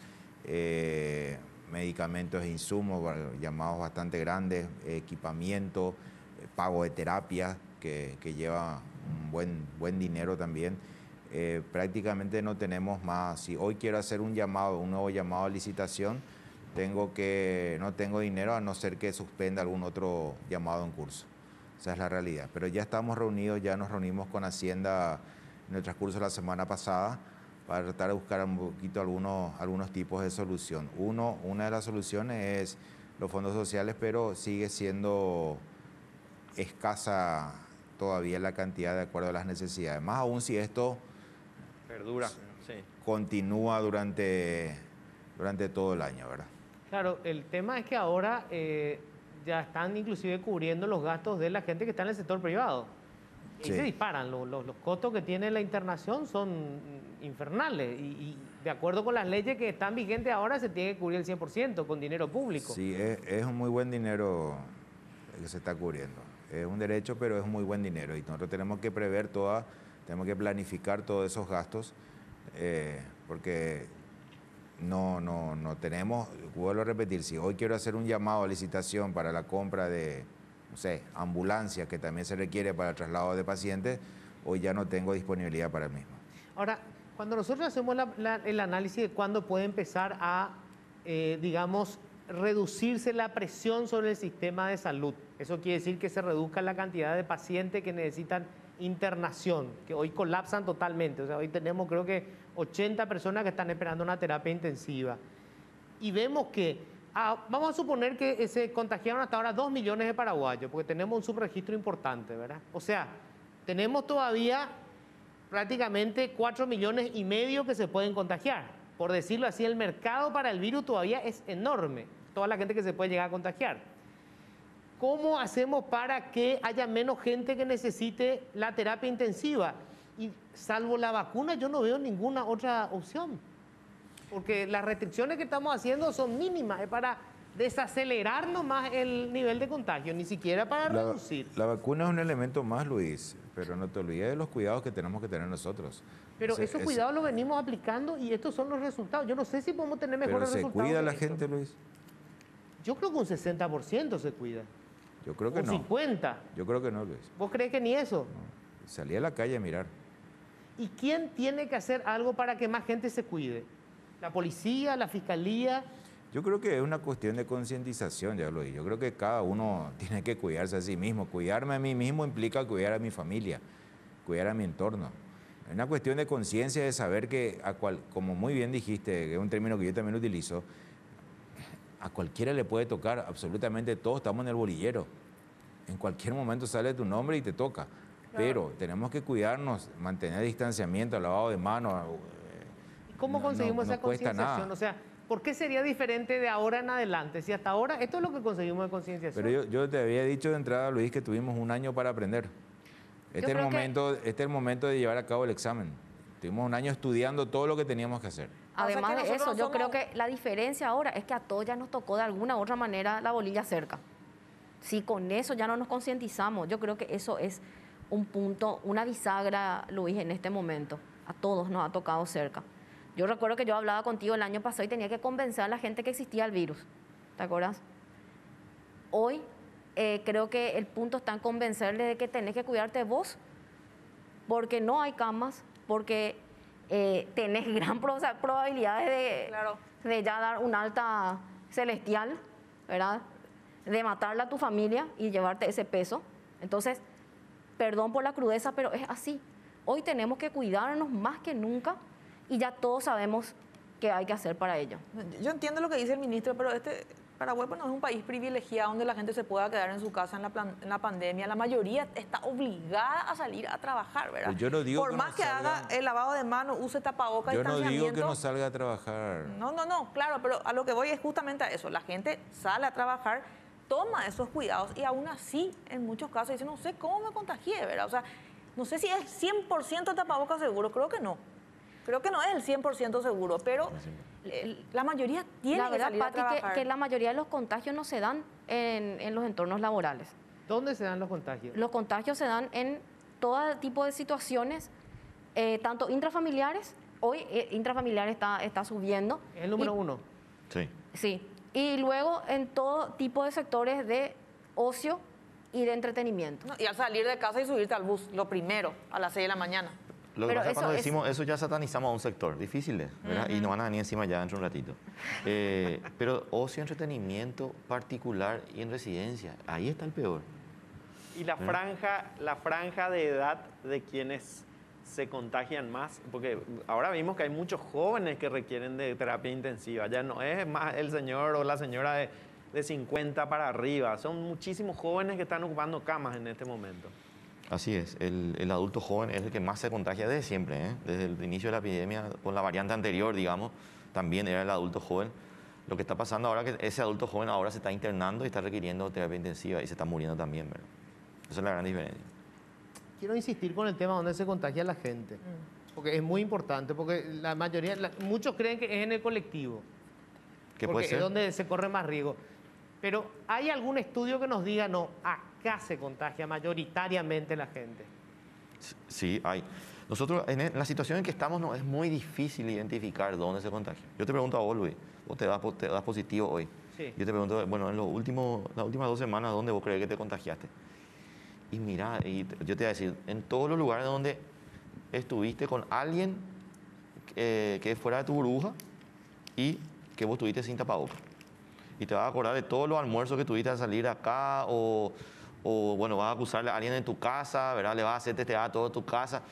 medicamentos e insumos, llamados bastante grandes, equipamiento, pago de terapias, que lleva un buen dinero también. Prácticamente no tenemos más. Si hoy quiero hacer un nuevo llamado a licitación, no tengo dinero a no ser que suspenda algún otro llamado en curso. Esa es la realidad. Pero ya estamos reunidos, ya nos reunimos con Hacienda en el transcurso de la semana pasada para tratar de buscar un poquito algunos tipos de solución. Una de las soluciones es los fondos sociales, pero sigue siendo escasa todavía la cantidad de acuerdo a las necesidades. Más aún si esto perdura, sí, continúa durante todo el año, ¿verdad? Claro, el tema es que ahora ya están inclusive cubriendo los gastos de la gente que está en el sector privado. Y se disparan, los costos que tiene la internación son infernales y de acuerdo con las leyes que están vigentes ahora se tiene que cubrir el 100% con dinero público. Sí, es un muy buen dinero el que se está cubriendo. Es un derecho, pero es un muy buen dinero y nosotros tenemos que prever tenemos que planificar todos esos gastos porque no tenemos, vuelvo a repetir, si hoy quiero hacer un llamado a licitación para la compra de, no sé, ambulancias que también se requiere para el traslado de pacientes, hoy ya no tengo disponibilidad para el mismo. Ahora, cuando nosotros hacemos el análisis de cuándo puede empezar a, digamos, reducirse la presión sobre el sistema de salud, eso quiere decir que se reduzca la cantidad de pacientes que necesitan internación, que hoy colapsan totalmente. O sea, hoy tenemos creo que 80 personas que están esperando una terapia intensiva. Y vemos que, vamos a suponer que se contagiaron hasta ahora 2 millones de paraguayos, porque tenemos un subregistro importante, ¿verdad? O sea, tenemos todavía prácticamente 4,5 millones que se pueden contagiar. Por decirlo así, el mercado para el virus todavía es enorme, toda la gente que se puede llegar a contagiar. ¿Cómo hacemos para que haya menos gente que necesite la terapia intensiva? Y salvo la vacuna, yo no veo ninguna otra opción. Porque las restricciones que estamos haciendo son mínimas, es para desacelerar nomás el nivel de contagio, ni siquiera para reducir. La vacuna es un elemento más, Luis, pero no te olvides de los cuidados que tenemos que tener nosotros. Pero esos cuidados los venimos aplicando y estos son los resultados. Yo no sé si podemos tener mejores resultados. ¿Pero se cuida la gente, Luis? Yo creo que un 60% se cuida. Yo creo que un no. 50%. Yo creo que no, Luis. ¿Vos crees que ni eso? No. Salí a la calle a mirar. ¿Y quién tiene que hacer algo para que más gente se cuide? ¿La policía, la fiscalía? Yo creo que es una cuestión de concientización, ya lo dije. Yo creo que cada uno tiene que cuidarse a sí mismo. Cuidarme a mí mismo implica cuidar a mi familia, cuidar a mi entorno. Es una cuestión de conciencia, de saber que, como muy bien dijiste, que es un término que yo también utilizo, a cualquiera le puede tocar, absolutamente todos estamos en el bolillero. En cualquier momento sale tu nombre y te toca. Claro. Pero tenemos que cuidarnos, mantener distanciamiento, lavado de manos. ¿Cómo conseguimos esa concienciación? O sea, ¿por qué sería diferente de ahora en adelante? Si hasta ahora esto es lo que conseguimos de concienciación. Pero yo te había dicho de entrada, Luis, que tuvimos un año para aprender. Este es el momento de llevar a cabo el examen. Tuvimos un año estudiando todo lo que teníamos que hacer. Además de eso, yo creo que la diferencia ahora es que a todos ya nos tocó de alguna u otra manera la bolilla cerca. Si con eso ya no nos concientizamos, yo creo que eso es un punto, una bisagra, Luis, en este momento. A todos nos ha tocado cerca. Yo recuerdo que yo hablaba contigo el año pasado y tenía que convencer a la gente que existía el virus. ¿Te acuerdas? Hoy creo que el punto está en convencerle de que tenés que cuidarte vos, porque no hay camas, porque tenés gran probabilidades de ya dar un alta celestial, ¿verdad? De matarle a tu familia y llevarte ese peso. Entonces, perdón por la crudeza, pero es así. Hoy tenemos que cuidarnos más que nunca y ya todos sabemos qué hay que hacer para ello. Yo entiendo lo que dice el ministro, pero Paraguay no es un país privilegiado donde la gente se pueda quedar en su casa en la pandemia. La mayoría está obligada a salir a trabajar, ¿verdad? Pues yo no digo por que más no que salga, haga el lavado de manos, use tapabocas, yo no distanciamiento. digo que no salga a trabajar. No, claro, pero a lo que voy es justamente a eso. La gente sale a trabajar, toma esos cuidados y aún así, en muchos casos, dice, no sé cómo me contagié, ¿verdad? O sea, no sé si es 100% tapabocas seguro, creo que no. Creo que no es el 100% seguro, pero la mayoría tiene que salir a trabajar. Que la mayoría de los contagios no se dan en los entornos laborales. ¿Dónde se dan los contagios? Los contagios se dan en todo tipo de situaciones, tanto intrafamiliares. Hoy intrafamiliar está subiendo. ¿Es el número uno? Sí. Sí. Y luego en todo tipo de sectores de ocio y de entretenimiento. No, y al salir de casa y subirte al bus, lo primero, a las 6 de la mañana. Lo que pasa es cuando decimos eso ya satanizamos a un sector, difícil, ¿verdad? Y nos van a venir encima ya dentro de un ratito. Pero ocio, entretenimiento particular y en residencia, ahí está el peor. Y la franja de edad de quienes se contagian más, porque ahora vimos que hay muchos jóvenes que requieren de terapia intensiva, ya no es más el señor o la señora de 50 para arriba, son muchísimos jóvenes que están ocupando camas en este momento. Así es, el adulto joven es el que más se contagia desde siempre, desde el inicio de la epidemia, con la variante anterior, digamos, también era el adulto joven. Lo que está pasando ahora es que ese adulto joven ahora se está internando y está requiriendo terapia intensiva y se está muriendo también, ¿verdad? Esa es la gran diferencia. Quiero insistir con el tema donde se contagia la gente, porque es muy importante, porque la mayoría, muchos creen que es en el colectivo, ¿Qué porque puede ser? es donde se corre más riesgo. Pero ¿hay algún estudio que nos diga, no, acá se contagia mayoritariamente la gente? Sí, hay. Nosotros, en la situación en que estamos, no, es muy difícil identificar dónde se contagia. Yo te pregunto a vos, Luis, vos te das positivo hoy. Sí. Yo te pregunto, bueno, en las últimas 2 semanas, ¿dónde vos crees que te contagiaste? Y mira, yo te voy a decir, en todos los lugares donde estuviste con alguien que es fuera de tu burbuja y que vos estuviste sin tapabocas. Y te vas a acordar de todos los almuerzos que tuviste al salir acá o bueno, vas a acusarle a alguien en tu casa, ¿verdad? Le vas a hacer testear a toda tu casa.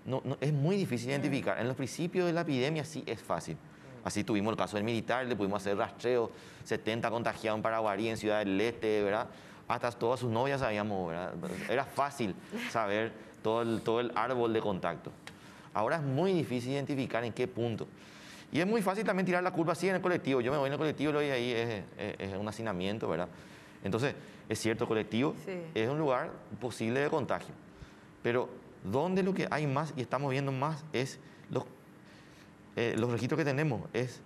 No, es muy difícil identificar. En los principios de la epidemia sí es fácil. Así tuvimos el caso del militar, le pudimos hacer rastreo, 70 contagiados en Paraguarí, en Ciudad del Este, ¿verdad? Hasta todas sus novias sabíamos, ¿verdad? Era fácil saber todo el árbol de contacto. Ahora es muy difícil identificar en qué punto. Y es muy fácil también tirar la culpa así en el colectivo. Yo me voy en el colectivo y ahí es un hacinamiento, ¿verdad? Entonces, es cierto, el colectivo es un lugar posible de contagio. Pero donde lo que hay más y estamos viendo más es los registros que tenemos es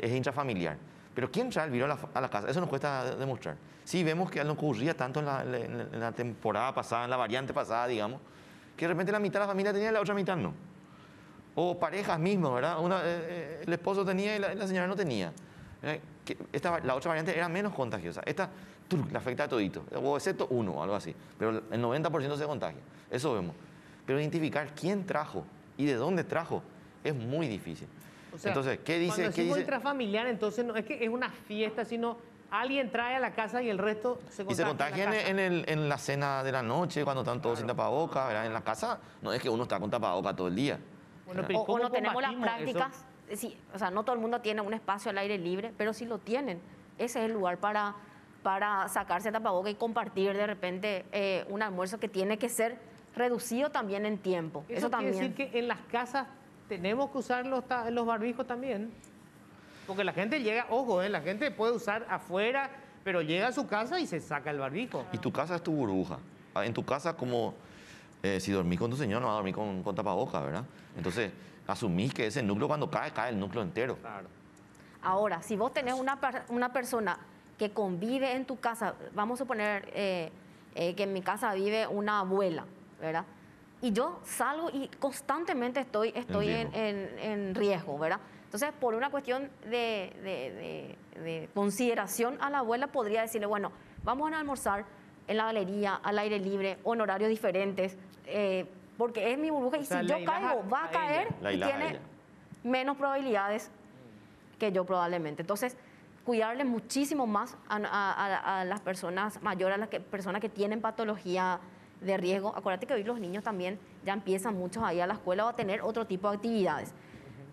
intrafamiliar. Pero ¿quién trae el virus a la casa? Eso nos cuesta demostrar. Sí, vemos que no ocurría tanto en la temporada pasada, en la variante pasada, digamos, que de repente la mitad de la familia tenía y la otra mitad no. O parejas mismas, ¿verdad? El esposo tenía y la señora no tenía. La otra variante era menos contagiosa. Esta la afecta a todito, o excepto uno o algo así. Pero el 90% se contagia. Eso vemos. Pero identificar quién trajo y de dónde trajo es muy difícil. O sea, entonces, ¿qué dice? Cuando decimos intrafamiliar, entonces no es que es una fiesta, sino alguien trae a la casa y el resto se contagia. Y se contagia en la cena de la noche, cuando están todos sin tapabocas, ¿verdad? En la casa no es que uno está con tapabocas todo el día. Bueno, pero O ¿cómo no tenemos las combatimos prácticas, sí, o sea, no todo el mundo tiene un espacio al aire libre, pero si lo tienen, ese es el lugar para sacarse el tapaboca y compartir de repente un almuerzo que tiene que ser reducido también en tiempo. Eso también. quiere decir que en las casas tenemos que usar los barbijos también. Porque la gente llega, ojo, la gente puede usar afuera, pero llega a su casa y se saca el barbijo. Y tu casa es tu burbuja. En tu casa, como si dormís con tu señor, no vas a dormir con tapabocas, ¿verdad? Entonces, asumís que ese núcleo cuando cae el núcleo entero. Claro. Ahora, si vos tenés una persona que convive en tu casa, vamos a suponer que en mi casa vive una abuela, ¿verdad? Y yo salgo y constantemente estoy en riesgo, ¿verdad? Entonces, por una cuestión de consideración a la abuela, podría decirle, bueno, vamos a almorzar en la galería, al aire libre, o en horarios diferentes, porque es mi burbuja, y si yo caigo, va a caer y tiene menos probabilidades que yo probablemente. Entonces, cuidarle muchísimo más a las personas mayores, a las personas que tienen patología de riesgo. Acuérdate que hoy los niños también ya empiezan muchos ahí a la escuela o a tener otro tipo de actividades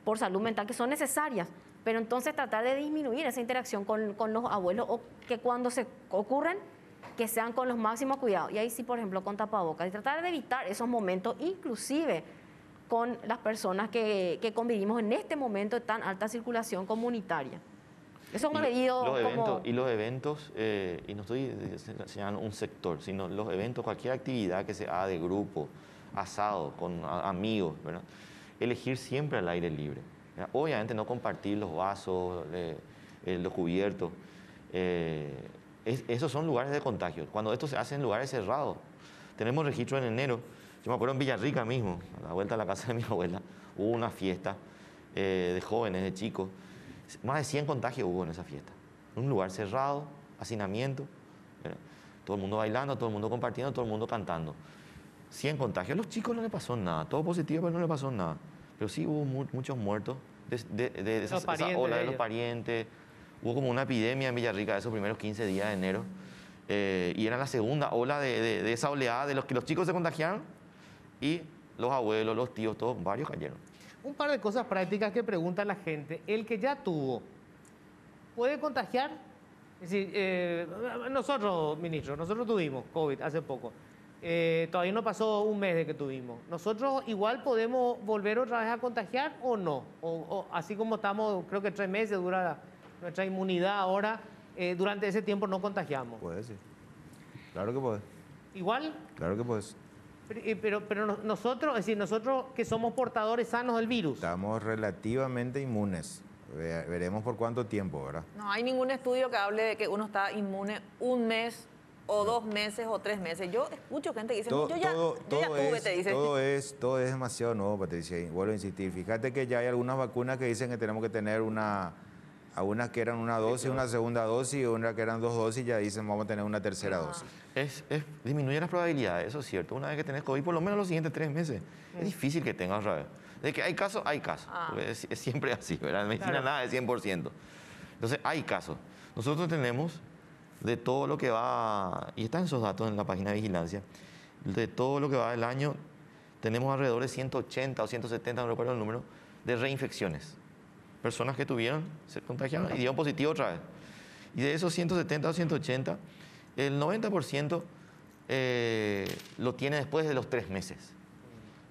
por salud mental que son necesarias, pero entonces tratar de disminuir esa interacción con los abuelos, o que cuando se ocurren, que sean con los máximos cuidados. Y ahí sí, por ejemplo, con tapabocas, y tratar de evitar esos momentos, inclusive con las personas que convivimos en este momento de tan alta circulación comunitaria. Eso es un pedido como... Y los eventos, y no estoy señalando un sector, sino los eventos, cualquier actividad que se haga de grupo, asado, con amigos, ¿verdad? Elegir siempre al aire libre, ¿verdad? Obviamente no compartir los vasos, los cubiertos. Esos son lugares de contagio. Cuando esto se hace en lugares cerrados, tenemos registro en enero. Yo me acuerdo en Villarrica mismo, a la vuelta a la casa de mi abuela, hubo una fiesta de jóvenes, de chicos. Más de 100 contagios hubo en esa fiesta. Un lugar cerrado, hacinamiento, ¿verdad? Todo el mundo bailando, todo el mundo compartiendo, todo el mundo cantando. 100 contagios. A los chicos no le pasó nada, todo positivo, pero no le pasó nada. Pero sí hubo muchos muertos de esa ola de los parientes. Hubo como una epidemia en Villarrica esos primeros 15 días de enero. Y era la segunda ola de esa oleada de los que los chicos se contagiaron y los abuelos, los tíos, todos, varios cayeron. Un par de cosas prácticas que pregunta la gente. El que ya tuvo, ¿puede contagiar? Es decir, nosotros, ministro, nosotros tuvimos COVID hace poco. Todavía no pasó un mes de que tuvimos. ¿Nosotros igual podemos volver otra vez a contagiar o no? O así como estamos, creo que 3 meses dura nuestra inmunidad ahora, durante ese tiempo no contagiamos. Puede, sí. Claro que puede. ¿Igual? Claro que puedes. Pero nosotros, es decir, nosotros que somos portadores sanos del virus. Estamos relativamente inmunes. Veremos por cuánto tiempo, ¿verdad? No hay ningún estudio que hable de que uno está inmune un mes o 2 meses o 3 meses. Yo escucho gente que dice, yo ya tuve, te dice. Todo es demasiado nuevo, Patricia, y vuelvo a insistir. Fíjate que ya hay algunas vacunas que dicen que tenemos que tener algunas que eran una dosis, una segunda dosis, y una que eran 2 dosis, ya dicen vamos a tener una tercera dosis. Disminuye las probabilidades, eso es cierto. Una vez que tenés COVID, por lo menos los siguientes 3 meses, es difícil que tengas otra vez. De que hay casos, hay casos. Es siempre así, ¿verdad? En medicina nada de 100%. Entonces, hay casos. Nosotros tenemos de todo lo que va, y están esos datos en la página de vigilancia, de todo lo que va del año, tenemos alrededor de 180 o 170, no recuerdo el número, de reinfecciones. Personas que se contagiaron y dieron positivo otra vez. Y de esos 170 o 180, el 90% lo tiene después de los 3 meses.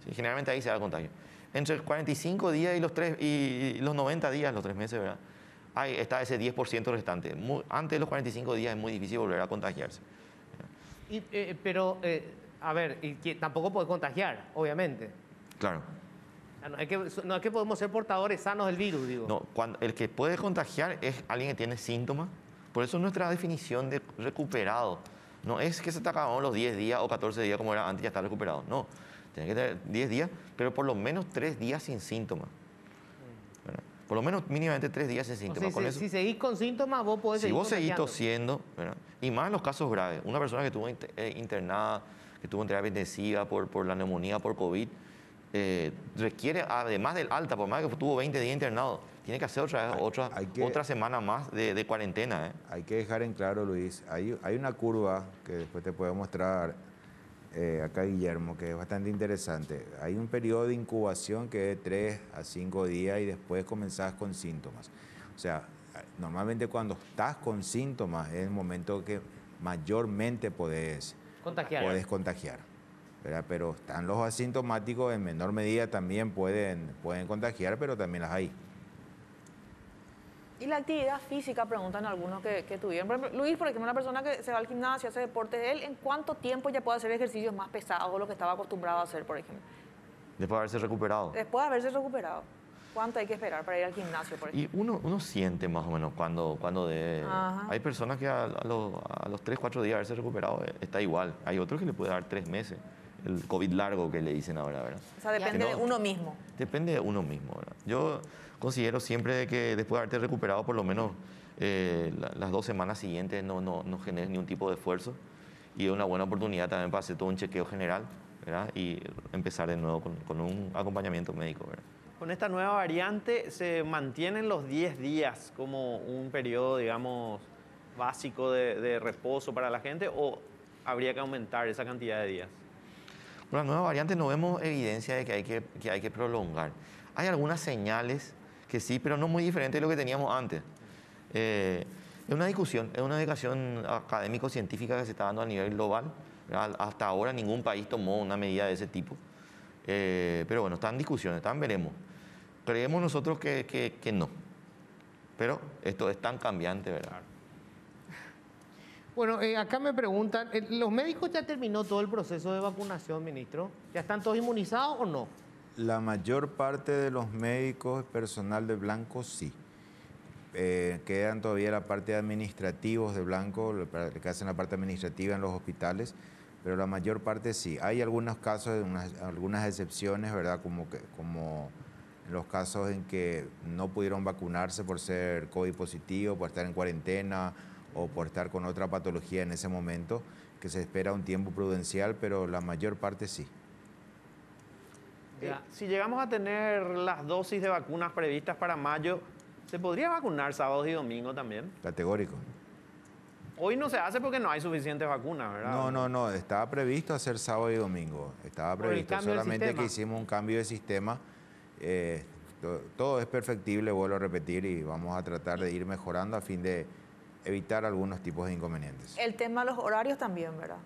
Sí, generalmente ahí se da el contagio. Entre 45 días y los 90 días, los 3 meses, ¿verdad? Ahí está ese 10% restante. Antes de los 45 días es muy difícil volver a contagiarse. A ver, y que tampoco puede contagiar, obviamente. Claro. No es que podemos ser portadores sanos del virus, digo. No, el que puede contagiar es alguien que tiene síntomas. Por eso nuestra definición de recuperado no es que se te acabaron los 10 días o 14 días como era antes y ya está recuperado. No, tiene que tener 10 días, pero por lo menos 3 días sin síntomas. ¿Verdad? Por lo menos mínimamente 3 días sin síntomas. Si seguís con síntomas, vos podés seguir Si vos seguís contagiando. tosiendo, ¿verdad? Y más en los casos graves, una persona que estuvo internada, que estuvo en terapia intensiva por la neumonía, por COVID, requiere, además del alta, por más que estuvo 20 días internado, tiene que hacer otra semana más de cuarentena. Hay que dejar en claro, Luis, hay una curva que después te puedo mostrar acá, Guillermo, que es bastante interesante. Hay un periodo de incubación que es de 3 a 5 días y después comenzás con síntomas. O sea, normalmente cuando estás con síntomas es el momento que mayormente podés contagiar. ¿Verdad? Pero están los asintomáticos, en menor medida también pueden contagiar, pero también las hay. Y la actividad física, preguntan algunos que tuvieron. Por ejemplo, Luis, por ejemplo, una persona que se va al gimnasio, hace deporte, ¿él en cuánto tiempo ya puede hacer ejercicios más pesados o lo que estaba acostumbrado a hacer, por ejemplo? Después de haberse recuperado. Después de haberse recuperado. ¿Cuánto hay que esperar para ir al gimnasio, por ejemplo? Y uno siente más o menos cuando debe. Hay personas que a los 3, 4 días de haberse recuperado está igual. Hay otros que le puede dar 3 meses. El COVID largo que le dicen ahora, ¿verdad? O sea, depende de uno mismo. Depende de uno mismo, ¿verdad? Yo considero siempre que después de haberte recuperado, por lo menos las 2 semanas siguientes no generes ningún tipo de esfuerzo. Y es una buena oportunidad también para hacer todo un chequeo general, ¿verdad? Y empezar de nuevo con un acompañamiento médico, ¿verdad? Con esta nueva variante, ¿se mantienen los 10 días como un periodo, digamos, básico de reposo para la gente o habría que aumentar esa cantidad de días? Con la nueva variante no vemos evidencia de que hay que prolongar. Hay algunas señales que sí, pero no muy diferentes de lo que teníamos antes. Es una discusión académico-científica que se está dando a nivel global. Hasta ahora ningún país tomó una medida de ese tipo. Pero bueno, está en discusión, veremos. Creemos nosotros que no. Pero esto es tan cambiante, ¿verdad? Bueno, acá me preguntan, ¿los médicos ya terminó todo el proceso de vacunación, ministro? ¿Ya están todos inmunizados o no? La mayor parte de los médicos, personal de Blanco, sí. Quedan todavía la parte de administrativos de Blanco, que hacen la parte administrativa en los hospitales, pero la mayor parte sí. Hay algunos casos, algunas excepciones, ¿verdad? Como en los casos en que no pudieron vacunarse por ser COVID positivo, por estar en cuarentena o por estar con otra patología en ese momento, que se espera un tiempo prudencial, pero la mayor parte sí. Si llegamos a tener las dosis de vacunas previstas para mayo, ¿se podría vacunar sábados y domingos también? Categórico. Hoy no se hace porque no hay suficientes vacunas, ¿verdad? No, estaba previsto hacer sábado y domingo, estaba previsto, solamente que hicimos un cambio de sistema. Todo es perfectible, vuelvo a repetir, y vamos a tratar de ir mejorando a fin de evitar algunos tipos de inconvenientes. El tema de los horarios también, ¿verdad?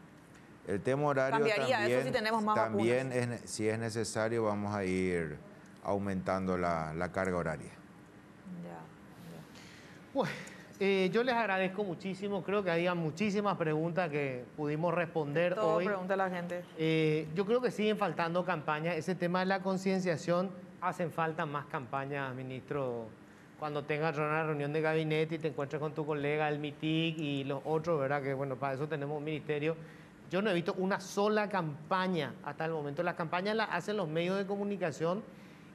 El tema horario cambiaría también, eso si tenemos más también vacunas. si es necesario, vamos a ir aumentando la carga horaria. Pues, yo les agradezco muchísimo, creo que había muchísimas preguntas que pudimos responder Todo hoy. pregunta la gente. Yo creo que siguen faltando campañas. Ese tema de la concienciación, hacen falta más campañas, ministro. Cuando tengas una reunión de gabinete y te encuentres con tu colega, el MITIC y los otros, ¿verdad? Que bueno, para eso tenemos un ministerio. Yo no he visto una sola campaña hasta el momento. Las campañas las hacen los medios de comunicación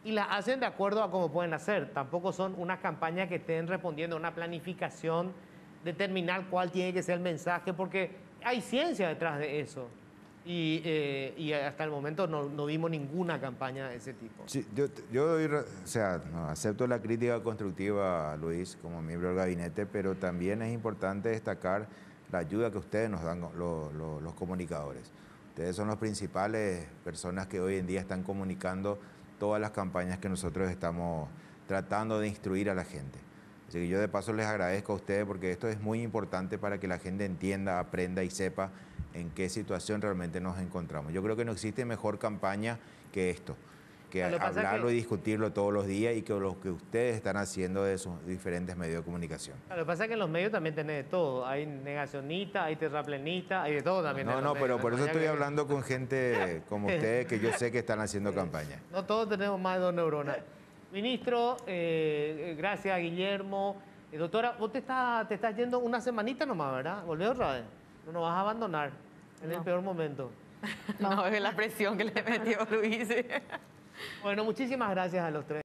y las hacen de acuerdo a cómo pueden hacer. Tampoco son unas campañas que estén respondiendo a una planificación, determinar cuál tiene que ser el mensaje, porque hay ciencia detrás de eso. Y hasta el momento no vimos ninguna campaña de ese tipo. Sí, acepto la crítica constructiva, Luis, como miembro del gabinete, pero también es importante destacar la ayuda que ustedes nos dan, los comunicadores. Ustedes son las principales personas que hoy en día están comunicando todas las campañas que nosotros estamos tratando de instruir a la gente. Así que yo de paso les agradezco a ustedes porque esto es muy importante para que la gente entienda, aprenda y sepa en qué situación realmente nos encontramos. Yo creo que no existe mejor campaña que esto. que Lo que pasa es hablarlo que- y discutirlo todos los días y que lo que ustedes están haciendo de sus diferentes medios de comunicación. Lo que pasa es que en los medios también tenés de todo. Hay negacionistas, hay terraplanistas, hay de todo también. No, en los no, medios. pero por eso Acompañá estoy que- hablando con gente como ustedes que yo sé que están haciendo campaña. No todos tenemos más de 2 neuronas. Ministro, gracias, Guillermo. Doctora, vos te estás yendo una semanita nomás, ¿verdad? Volvé otra vez. No nos vas a abandonar en el No. peor momento. No, es la presión que le metió Luis. Bueno, muchísimas gracias a los tres.